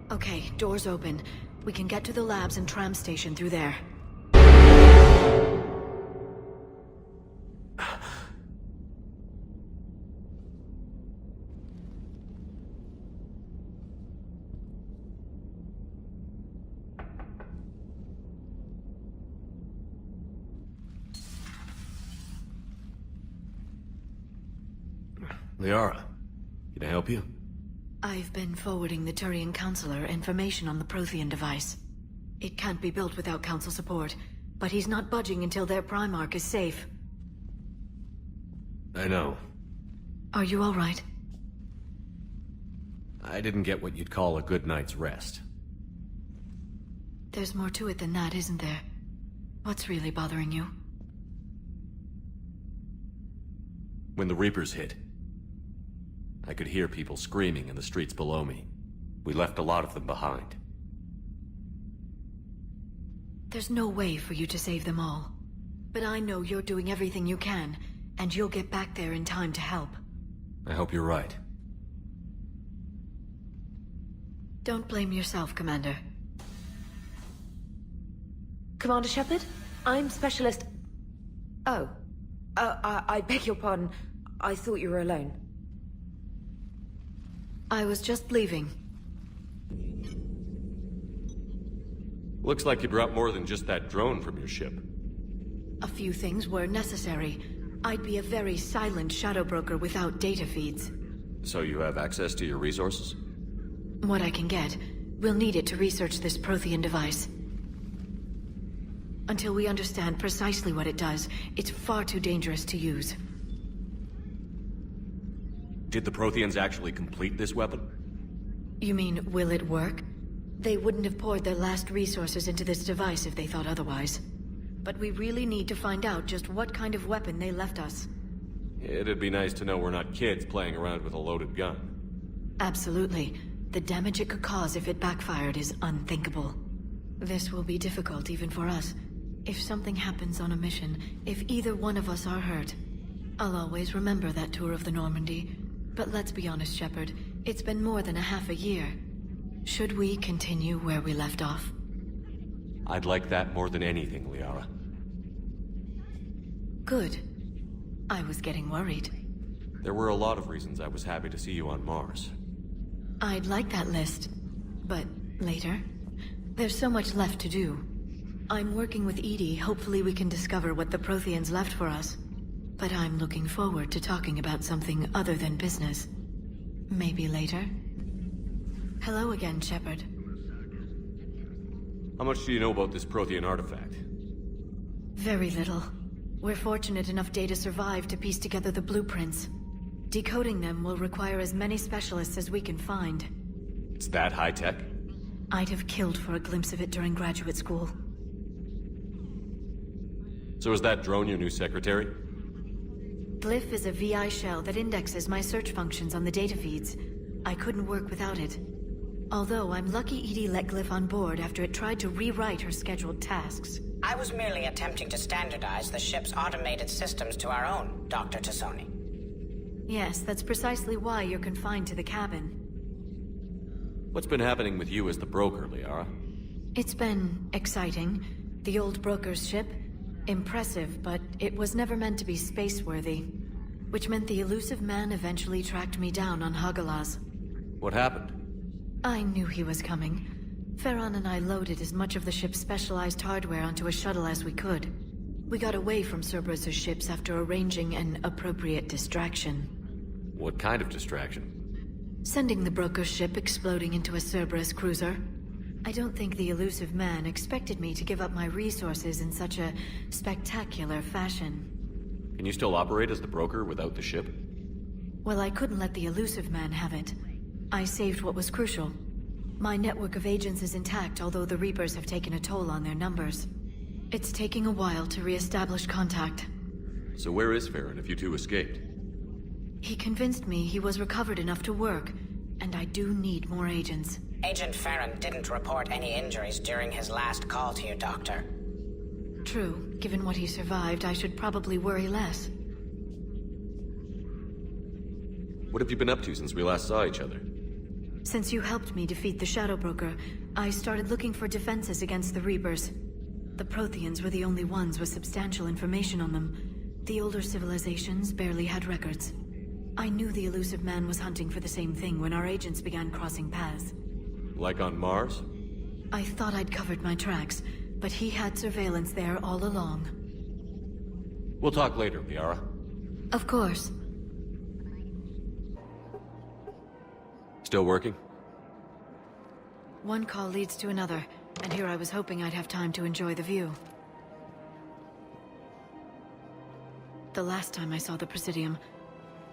Okay, doors open. We can get to the labs and tram station through there. Liara, can I help you? I've been forwarding the Turian Counselor information on the Prothean device. It can't be built without Council support, but he's not budging until their Primarch is safe. I know. Are you all right? I didn't get what you'd call a good night's rest. There's more to it than that, isn't there? What's really bothering you? When the Reapers hit, I could hear people screaming in the streets below me. We left a lot of them behind. There's no way for you to save them all. But I know you're doing everything you can, and you'll get back there in time to help. I hope you're right. Don't blame yourself, Commander. Commander Shepard? I'm Specialist... Oh. I beg your pardon. I thought you were alone. I was just leaving. Looks like you brought more than just that drone from your ship. A few things were necessary. I'd be a very silent shadow broker without data feeds. So you have access to your resources? What I can get. We'll need it to research this Prothean device. Until we understand precisely what it does, it's far too dangerous to use. Did the Protheans actually complete this weapon? You mean, will it work? They wouldn't have poured their last resources into this device if they thought otherwise. But we really need to find out just what kind of weapon they left us. It'd be nice to know we're not kids playing around with a loaded gun. Absolutely. The damage it could cause if it backfired is unthinkable. This will be difficult even for us. If something happens on a mission, if either one of us are hurt, I'll always remember that tour of the Normandy. But let's be honest, Shepard, it's been more than a half a year. Should we continue where we left off? I'd like that more than anything, Liara. Good. I was getting worried. There were a lot of reasons I was happy to see you on Mars. I'd like that list, but later. There's so much left to do. I'm working with Edie. Hopefully we can discover what the Protheans left for us. But I'm looking forward to talking about something other than business. Maybe later? Hello again, Shepard. How much do you know about this Prothean artifact? Very little. We're fortunate enough Data survived to piece together the blueprints. Decoding them will require as many specialists as we can find. It's that high-tech? I'd have killed for a glimpse of it during graduate school. So is that drone your new secretary? Glyph is a VI shell that indexes my search functions on the data feeds. I couldn't work without it. Although I'm lucky Edie let Glyph on board after it tried to rewrite her scheduled tasks. I was merely attempting to standardize the ship's automated systems to our own, Dr. Tassoni. Yes, that's precisely why you're confined to the cabin. What's been happening with you as the broker, Liara? It's been exciting. The old broker's ship. Impressive, but it was never meant to be space-worthy. Which meant the elusive man eventually tracked me down on Hagalaz. What happened? I knew he was coming. Farron and I loaded as much of the ship's specialized hardware onto a shuttle as we could. We got away from Cerberus' ships after arranging an appropriate distraction. What kind of distraction? Sending the broker's ship exploding into a Cerberus cruiser. I don't think the elusive man expected me to give up my resources in such a spectacular fashion. Can you still operate as the broker without the ship? Well, I couldn't let the elusive man have it. I saved what was crucial. My network of agents is intact, although the Reapers have taken a toll on their numbers. It's taking a while to re-establish contact. So where is Farron if you two escaped? He convinced me he was recovered enough to work, and I do need more agents. Agent Farron didn't report any injuries during his last call to you, Doctor. True. Given what he survived, I should probably worry less. What have you been up to since we last saw each other? Since you helped me defeat the Shadow Broker, I started looking for defenses against the Reapers. The Protheans were the only ones with substantial information on them. The older civilizations barely had records. I knew the elusive man was hunting for the same thing when our agents began crossing paths. Like on Mars? I thought I'd covered my tracks, but he had surveillance there all along. We'll talk later, Liara. Of course. Still working? One call leads to another, and here I was hoping I'd have time to enjoy the view. The last time I saw the Presidium,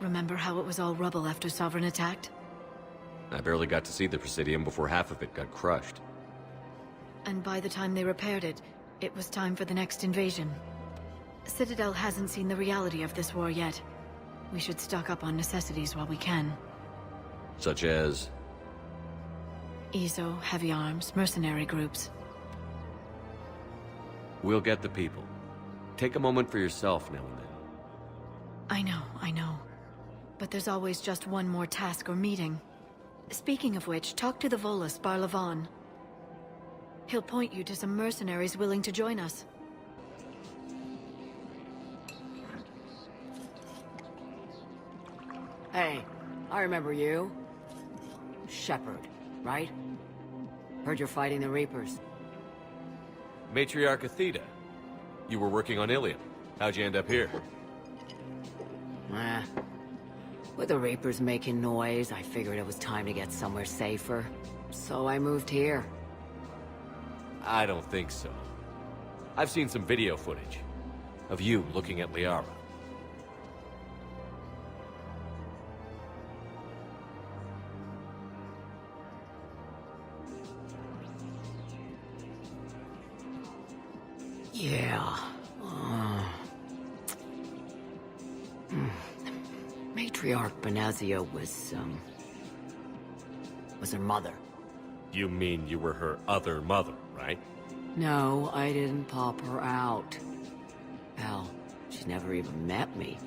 remember how it was all rubble after Sovereign attacked? I barely got to see the Presidium before half of it got crushed. And by the time they repaired it, it was time for the next invasion. Citadel hasn't seen the reality of this war yet. We should stock up on necessities while we can. Such as? ESO, heavy arms, mercenary groups. We'll get the people. Take a moment for yourself now and then. I know. But there's always just one more task or meeting. Speaking of which, talk to the Volus, Barlavan. He'll point you to some mercenaries willing to join us. Hey, I remember you. Shepard, right? Heard you're fighting the Reapers. Matriarch Athena. You were working on Ilium. How'd you end up here? With the Reapers making noise, I figured it was time to get somewhere safer. So I moved here. I don't think so. I've seen some video footage of you looking at Liara. Yeah. Matriarch Benazia was her mother. You mean you were her other mother, right? No, I didn't pop her out. Hell, she's never even met me.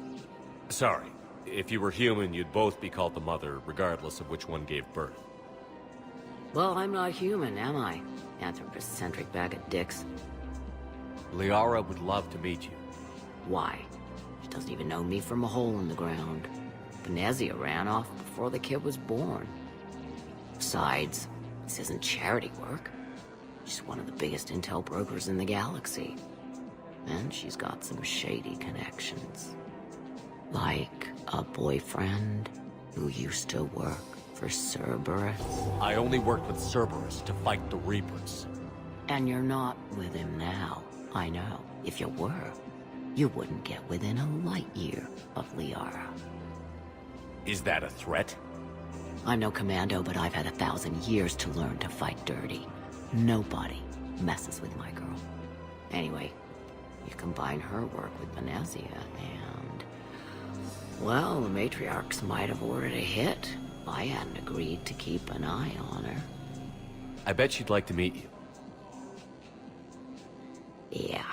Sorry. If you were human, you'd both be called the mother, regardless of which one gave birth. Well, I'm not human, am I? Anthropocentric bag of dicks. Liara would love to meet you. Why? She doesn't even know me from a hole in the ground. Benazia ran off before the kid was born. Besides, this isn't charity work. She's one of the biggest intel brokers in the galaxy. And she's got some shady connections. Like a boyfriend who used to work for Cerberus. I only worked with Cerberus to fight the Reapers. And you're not with him now. I know. If you were, you wouldn't get within a light year of Liara. Is that a threat? I'm no commando, but I've had 1,000 years to learn to fight dirty. Nobody messes with my girl. Anyway, you combine her work with Benazia and... well, the matriarchs might have ordered a hit. I hadn't agreed to keep an eye on her. I bet she'd like to meet you. Yeah.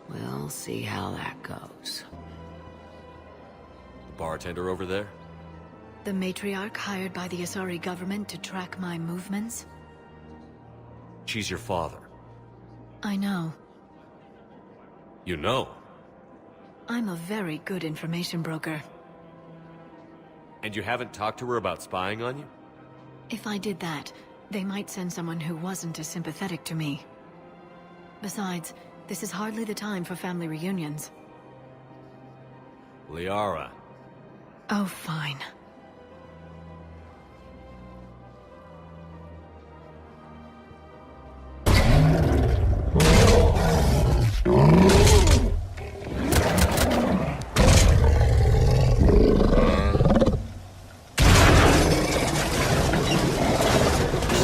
We'll see how that goes. The bartender over there? The matriarch hired by the Asari government to track my movements? She's your father. I know. You know? I'm a very good information broker. And you haven't talked to her about spying on you? If I did that, they might send someone who wasn't as sympathetic to me. Besides, this is hardly the time for family reunions. Liara. Oh, fine.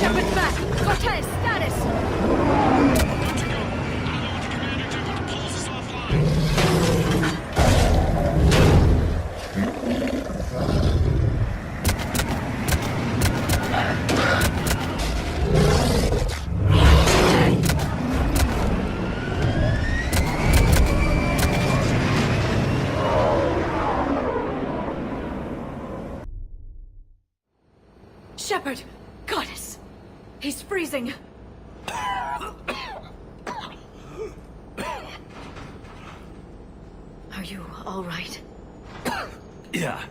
Shepard's back! Cortez, status! Shepard! Goddess! He's freezing! Are you all right? Yeah.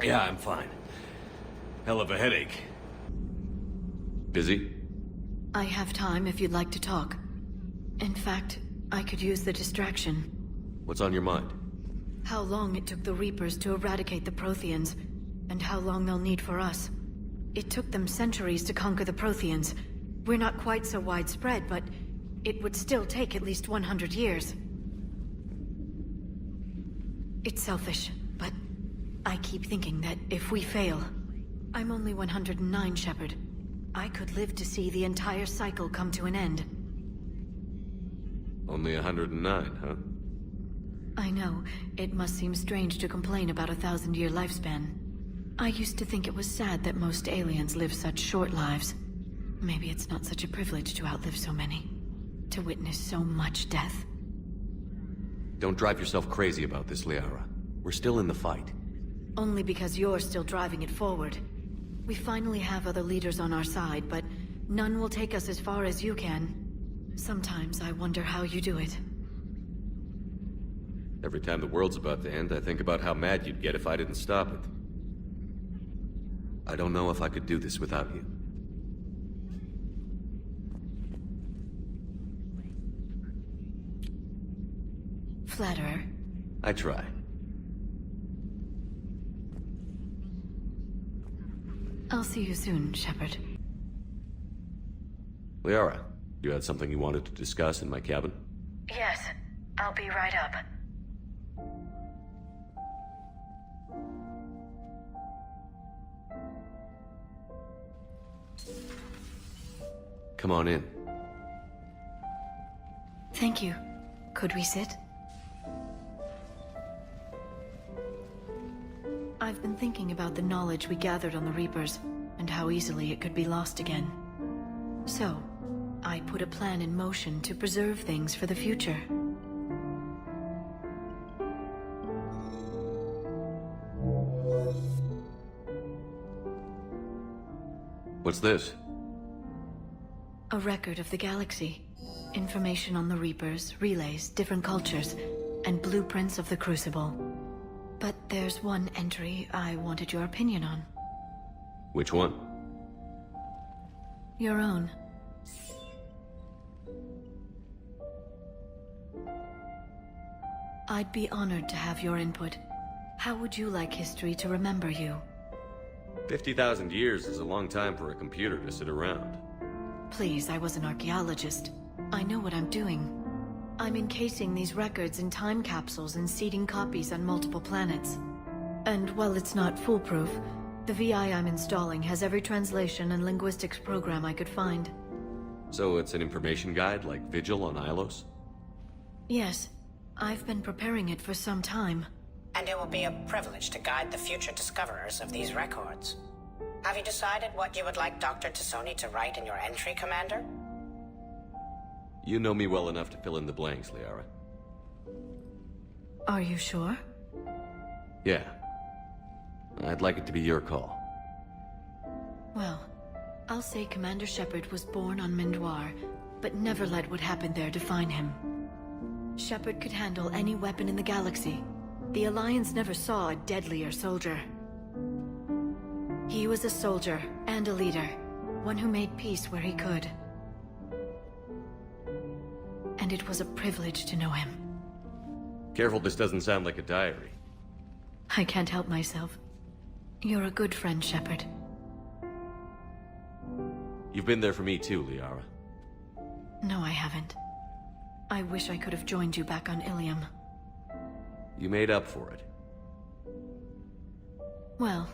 Yeah, I'm fine. Hell of a headache. Busy? I have time if you'd like to talk. In fact, I could use the distraction. What's on your mind? How long it took the Reapers to eradicate the Protheans, and how long they'll need for us. It took them centuries to conquer the Protheans. We're not quite so widespread, but it would still take at least 100 years. It's selfish, but I keep thinking that if we fail... I'm only 109, Shepard. I could live to see the entire cycle come to an end. Only 109, huh? I know. It must seem strange to complain about a 1,000-year lifespan. I used to think it was sad that most aliens live such short lives. Maybe it's not such a privilege to outlive so many. To witness so much death. Don't drive yourself crazy about this, Liara. We're still in the fight. Only because you're still driving it forward. We finally have other leaders on our side, but none will take us as far as you can. Sometimes I wonder how you do it. Every time the world's about to end, I think about how mad you'd get if I didn't stop it. I don't know if I could do this without you. Flatterer. I try. I'll see you soon, Shepard. Liara, you had something you wanted to discuss in my cabin? Yes, I'll be right up. Come on in. Thank you. Could we sit? I've been thinking about the knowledge we gathered on the Reapers, and how easily it could be lost again. So, I put a plan in motion to preserve things for the future. What's this? A record of the galaxy. Information on the Reapers, relays, different cultures, and blueprints of the Crucible. But there's one entry I wanted your opinion on. Which one? Your own. I'd be honored to have your input. How would you like history to remember you? 50,000 years is a long time for a computer to sit around. Please, I was an archaeologist. I know what I'm doing. I'm encasing these records in time capsules and seeding copies on multiple planets. And while it's not foolproof, the VI I'm installing has every translation and linguistics program I could find. So it's an information guide like Vigil on Ilos? Yes. I've been preparing it for some time. And it will be a privilege to guide the future discoverers of these records. Have you decided what you would like Dr. Tassoni to write in your entry, Commander? You know me well enough to fill in the blanks, Liara. Are you sure? Yeah. I'd like it to be your call. Well, I'll say Commander Shepard was born on Mindoir, but never let what happened there define him. Shepard could handle any weapon in the galaxy. The Alliance never saw a deadlier soldier. He was a soldier and a leader, one who made peace where he could. And it was a privilege to know him. Careful this doesn't sound like a diary. I can't help myself. You're a good friend, Shepard. You've been there for me too, Liara. No, I haven't. I wish I could have joined you back on Ilium. You made up for it. Well,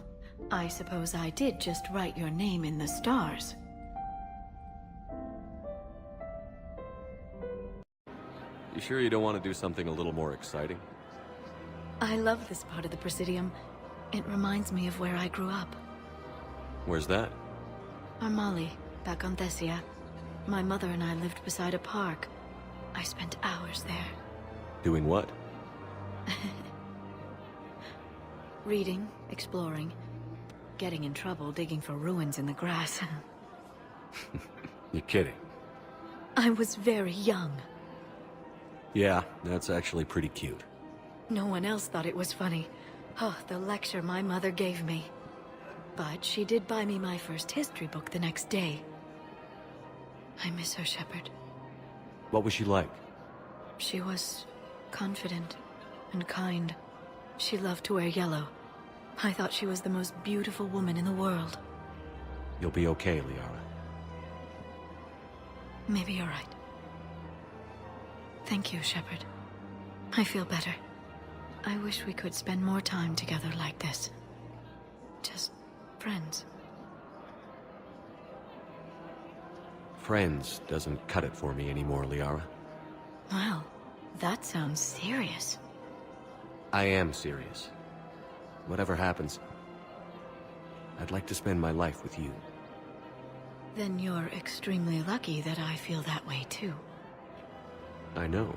I suppose I did just write your name in the stars. You sure you don't want to do something a little more exciting? I love this part of the Presidium. It reminds me of where I grew up. Where's that? Armali, back on Thessia. My mother and I lived beside a park. I spent hours there. Doing what? Reading, exploring, getting in trouble digging for ruins in the grass. You're kidding. I was very young. Yeah, that's actually pretty cute. No one else thought it was funny. Oh, the lecture my mother gave me. But she did buy me my first history book the next day. I miss her, Shepard. What was she like? She was confident and kind. She loved to wear yellow. I thought she was the most beautiful woman in the world. You'll be okay, Liara. Maybe you're right. Thank you, Shepard. I feel better. I wish we could spend more time together like this. Just friends. Friends doesn't cut it for me anymore, Liara. Wow, that sounds serious. I am serious. Whatever happens, I'd like to spend my life with you. Then you're extremely lucky that I feel that way too. I know.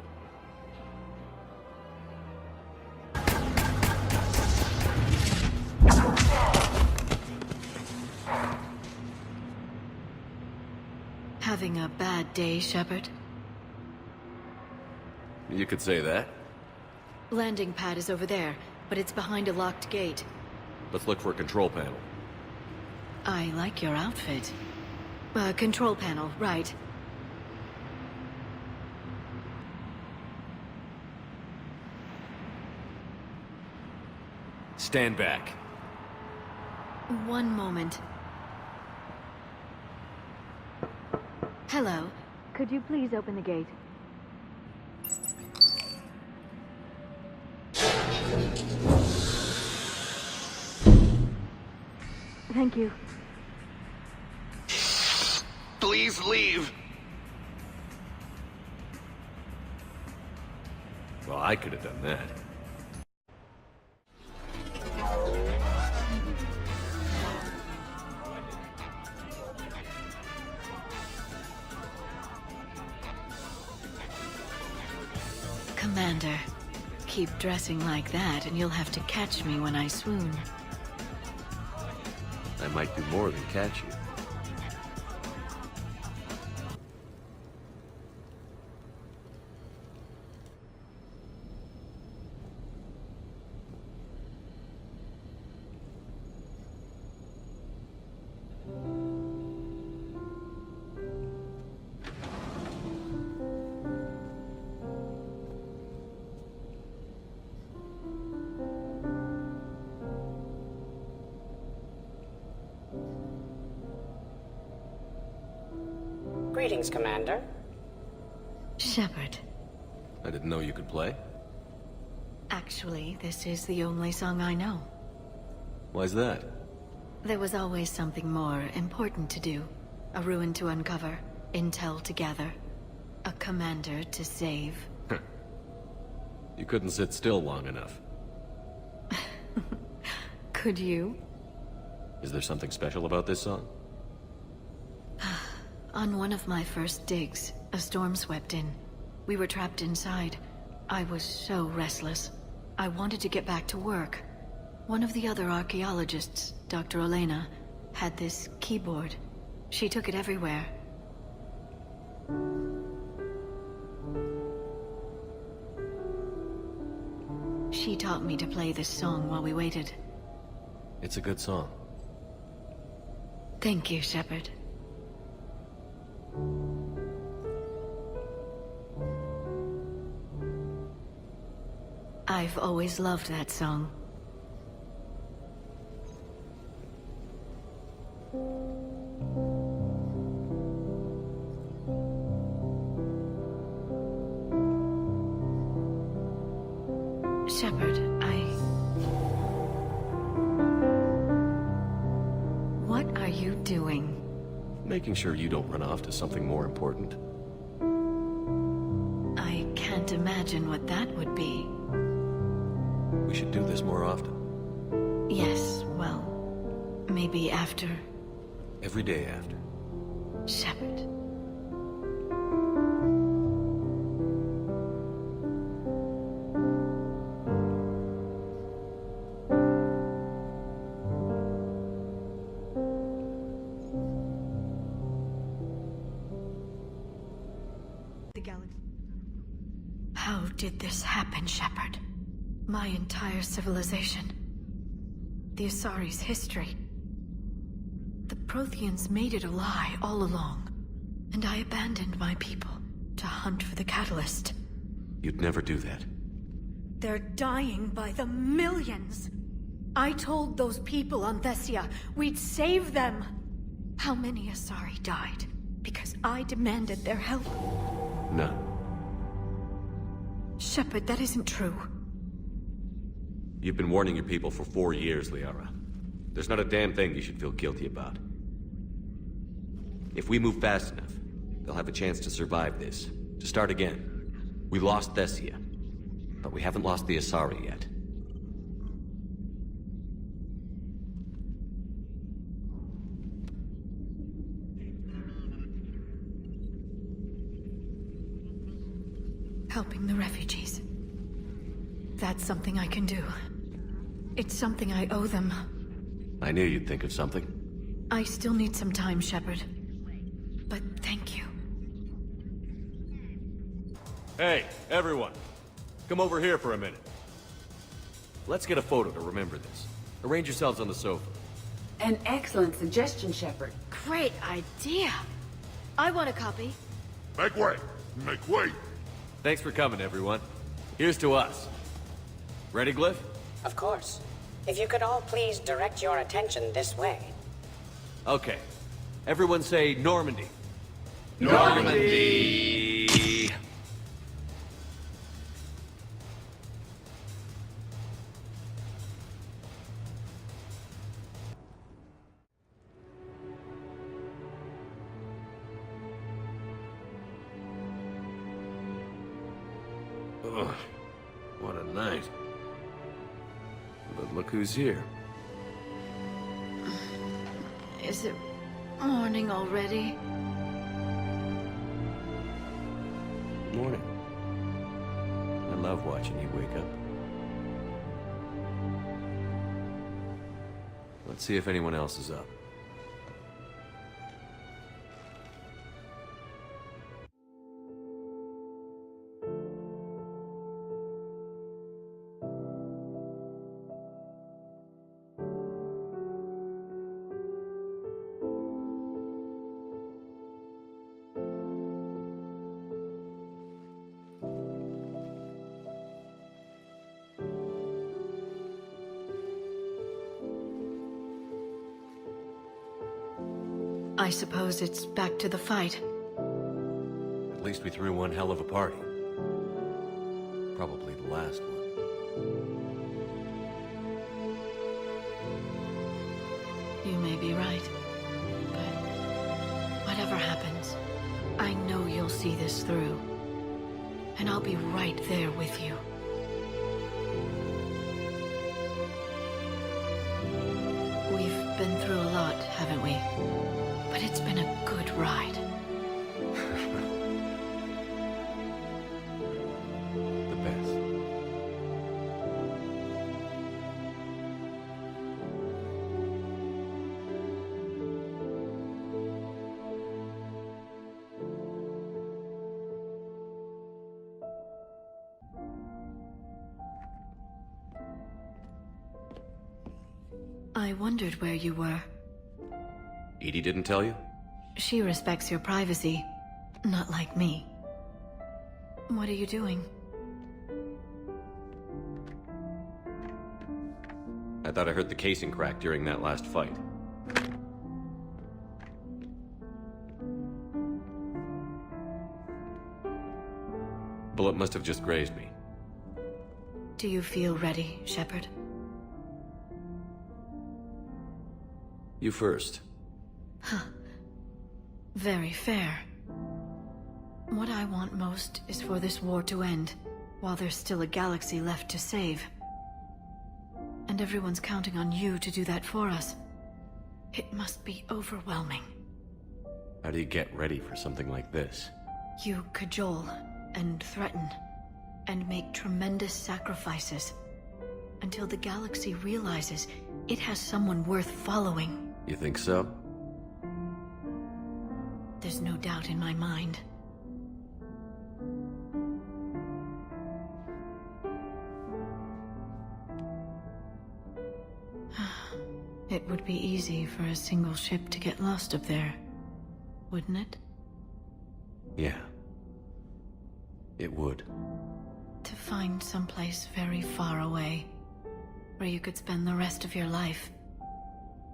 Having a bad day, Shepard? You could say that. Landing pad is over there, but it's behind a locked gate. Let's look for a control panel. I like your outfit. Control panel, right. Stand back. One moment. Hello. Could you please open the gate? Thank you. Please leave. Well, I could have done that. Commander, keep dressing like that and you'll have to catch me when I swoon. I might do more than catch you. Greetings, Commander. Shepard. I didn't know you could play. Actually, this is the only song I know. Why's that? There was always something more important to do. A ruin to uncover, intel to gather, a commander to save. You couldn't sit still long enough. Could you? Is there something special about this song? On one of my first digs, a storm swept in. We were trapped inside. I was so restless. I wanted to get back to work. One of the other archaeologists, Dr. Elena, had this keyboard. She took it everywhere. She taught me to play this song while we waited. It's a good song. Thank you, Shepard. I've always loved that song. Shepard, What are you doing? Making sure you don't run off to something more important. I can't imagine what that would be. We should do this more often. Yes, well, maybe after. Every day after. Shepard. How did this happen, Shepard? My entire civilization. The Asari's history. The Protheans made it a lie all along. And I abandoned my people to hunt for the catalyst. You'd never do that. They're dying by the millions. I told those people on Thessia we'd save them. How many Asari died because I demanded their help? None. Shepard, that isn't true. You've been warning your people for 4 years, Liara. There's not a damn thing you should feel guilty about. If we move fast enough, they'll have a chance to survive this. To start again. We lost Thessia, but we haven't lost the Asari yet. Helping the refugees. That's something I can do. It's something I owe them. I knew you'd think of something. I still need some time, Shepard. But thank you. Hey, everyone. Come over here for a minute. Let's get a photo to remember this. Arrange yourselves on the sofa. An excellent suggestion, Shepard. Great idea. I want a copy. Make way! Make way! Thanks for coming, everyone. Here's to us. Ready, Glyph? Of course. If you could all please direct your attention this way. Okay. Everyone say Normandy. Normandy! Ugh, what a night. But look who's here. Is it morning already? Morning. I love watching you wake up. Let's see if anyone else is up. I suppose it's back to the fight. At least we threw one hell of a party. Probably the last one. You may be right. But whatever happens, I know you'll see this through. And I'll be right there with you. We've been through a lot, haven't we? But it's been a good ride. The best. I wondered where you were. Edie didn't tell you? She respects your privacy, not like me. What are you doing? I thought I heard the casing crack during that last fight. Bullet must have just grazed me. Do you feel ready, Shepard? You first. Huh. Very fair. What I want most is for this war to end, while there's still a galaxy left to save. And everyone's counting on you to do that for us. It must be overwhelming. How do you get ready for something like this? You cajole, and threaten, and make tremendous sacrifices, until the galaxy realizes it has someone worth following. You think so? There's no doubt in my mind. It would be easy for a single ship to get lost up there, wouldn't it? Yeah. It would. To find someplace very far away, where you could spend the rest of your life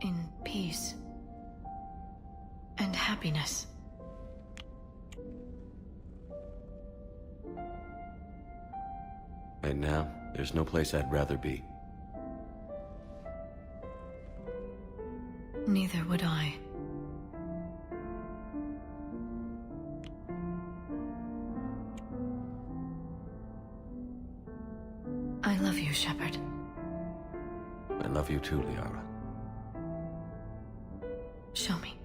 in peace and happiness. Right now, there's no place I'd rather be. Neither would I. I love you, Shepard. I love you too, Liara. Show me.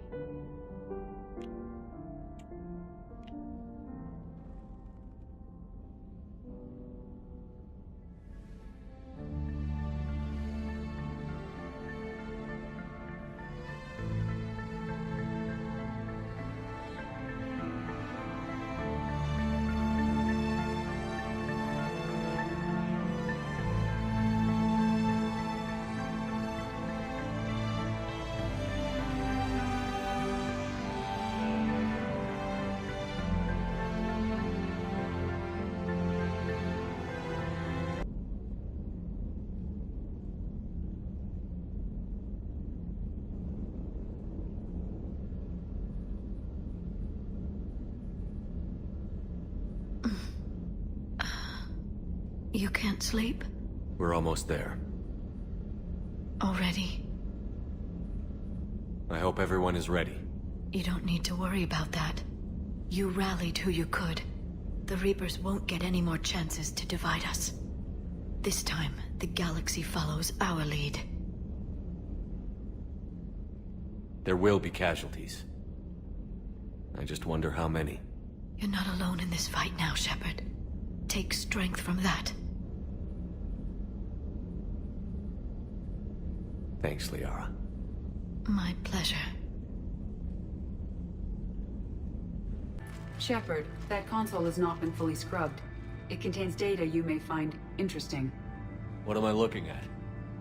You can't sleep? We're almost there. Already? I hope everyone is ready. You don't need to worry about that. You rallied who you could. The Reapers won't get any more chances to divide us. This time, the galaxy follows our lead. There will be casualties. I just wonder how many. You're not alone in this fight now, Shepard. Take strength from that. Thanks, Liara. My pleasure. Shepard, that console has not been fully scrubbed. It contains data you may find interesting. What am I looking at?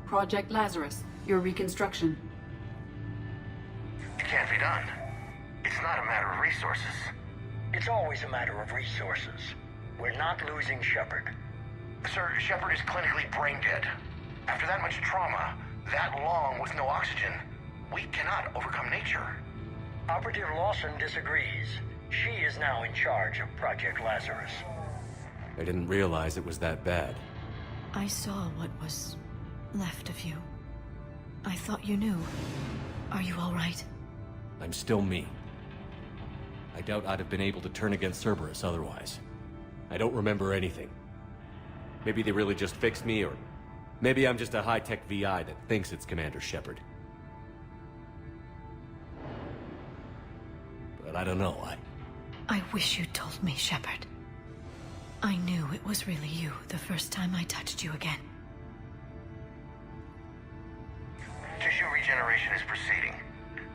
Project Lazarus, your reconstruction. It can't be done. It's not a matter of resources. It's always a matter of resources. We're not losing Shepard. Sir, Shepard is clinically brain dead. After that much trauma, that long with no oxygen, we cannot overcome nature. Operative Lawson disagrees. She is now in charge of Project Lazarus. I didn't realize it was that bad. I saw what was left of you. I thought you knew. Are you all right? I'm still me. I doubt I'd have been able to turn against Cerberus otherwise. I don't remember anything. Maybe they really just fixed me, or maybe I'm just a high-tech VI that thinks it's Commander Shepard. But I don't know, I wish you'd told me, Shepard. I knew it was really you the first time I touched you again. Tissue regeneration is proceeding.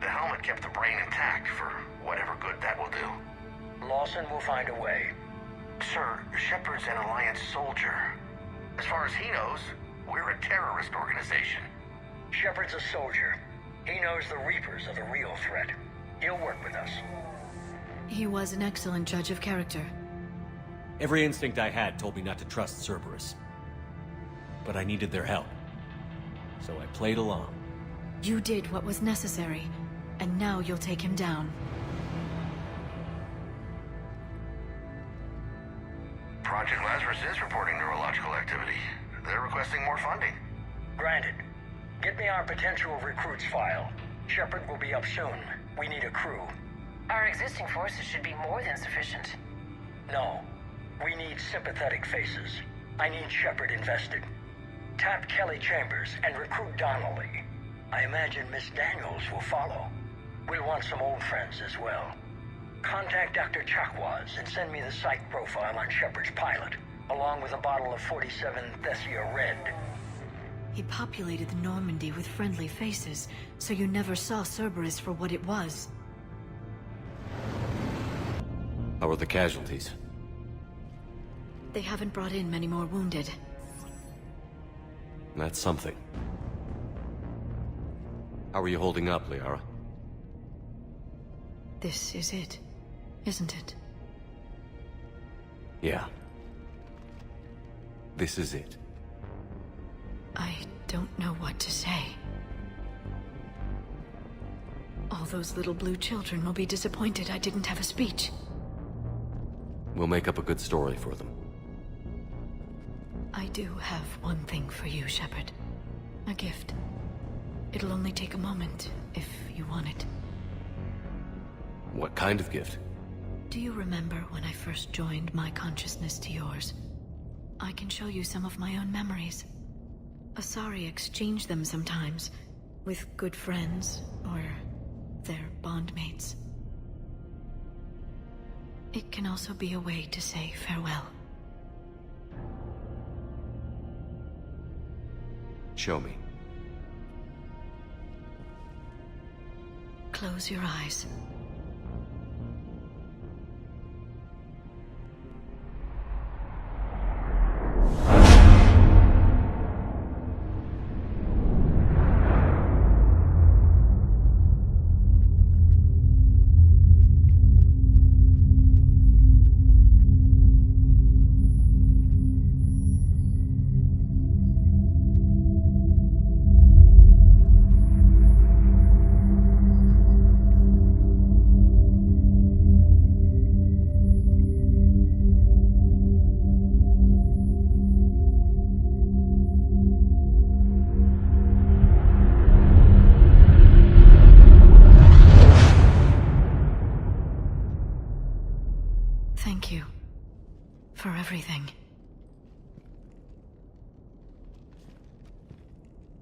The helmet kept the brain intact for whatever good that will do. Lawson will find a way. Sir, Shepard's an Alliance soldier. As far as he knows, we're a terrorist organization. Shepard's a soldier. He knows the Reapers are the real threat. He'll work with us. He was an excellent judge of character. Every instinct I had told me not to trust Cerberus. But I needed their help. So I played along. You did what was necessary, and now you'll take him down. Project Lazarus is reporting neurological activity. They're requesting more funding. Granted. Get me our potential recruits file. Shepard will be up soon. We need a crew. Our existing forces should be more than sufficient. No. We need sympathetic faces. I need Shepard invested. Tap Kelly Chambers and recruit Donnelly. I imagine Miss Daniels will follow. We'll want some old friends as well. Contact Dr. Chakwas and send me the psych profile on Shepard's pilot, along with a bottle of 47 Thessia Red. He populated the Normandy with friendly faces, so you never saw Cerberus for what it was. How are the casualties? They haven't brought in many more wounded. That's something. How are you holding up, Liara? This is it, isn't it? Yeah. This is it. I don't know what to say. All those little blue children will be disappointed I didn't have a speech. We'll make up a good story for them. I do have one thing for you, Shepard. A gift. It'll only take a moment, if you want it. What kind of gift? Do you remember when I first joined my consciousness to yours? I can show you some of my own memories. Asari exchange them sometimes, with good friends, or their bondmates. It can also be a way to say farewell. Show me. Close your eyes.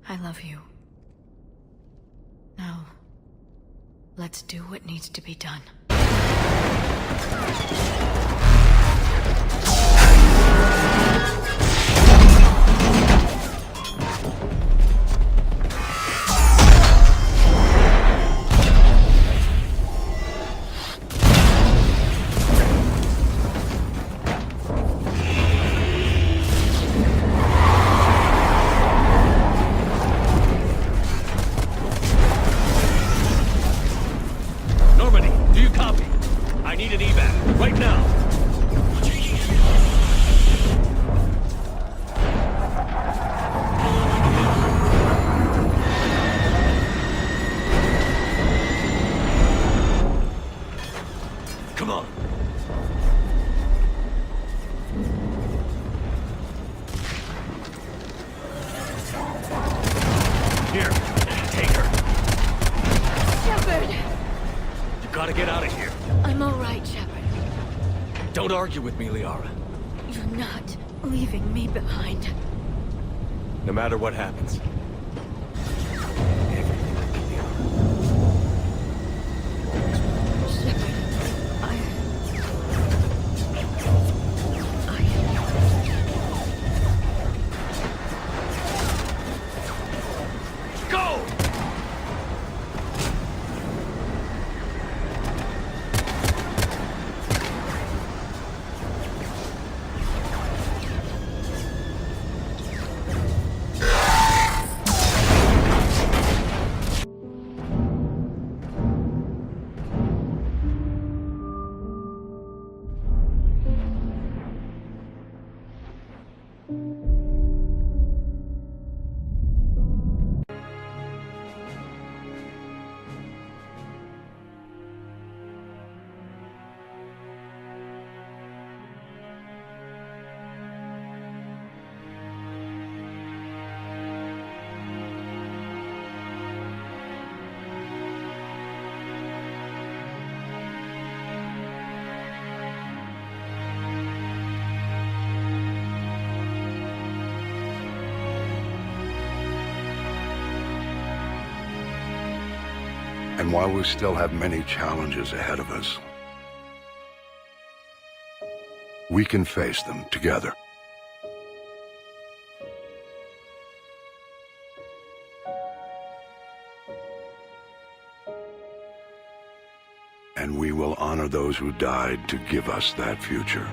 I love you. Now, let's do what needs to be done. Don't argue with me, Liara. You're not leaving me behind. No matter what happens. And while we still have many challenges ahead of us, we can face them together. And we will honor those who died to give us that future.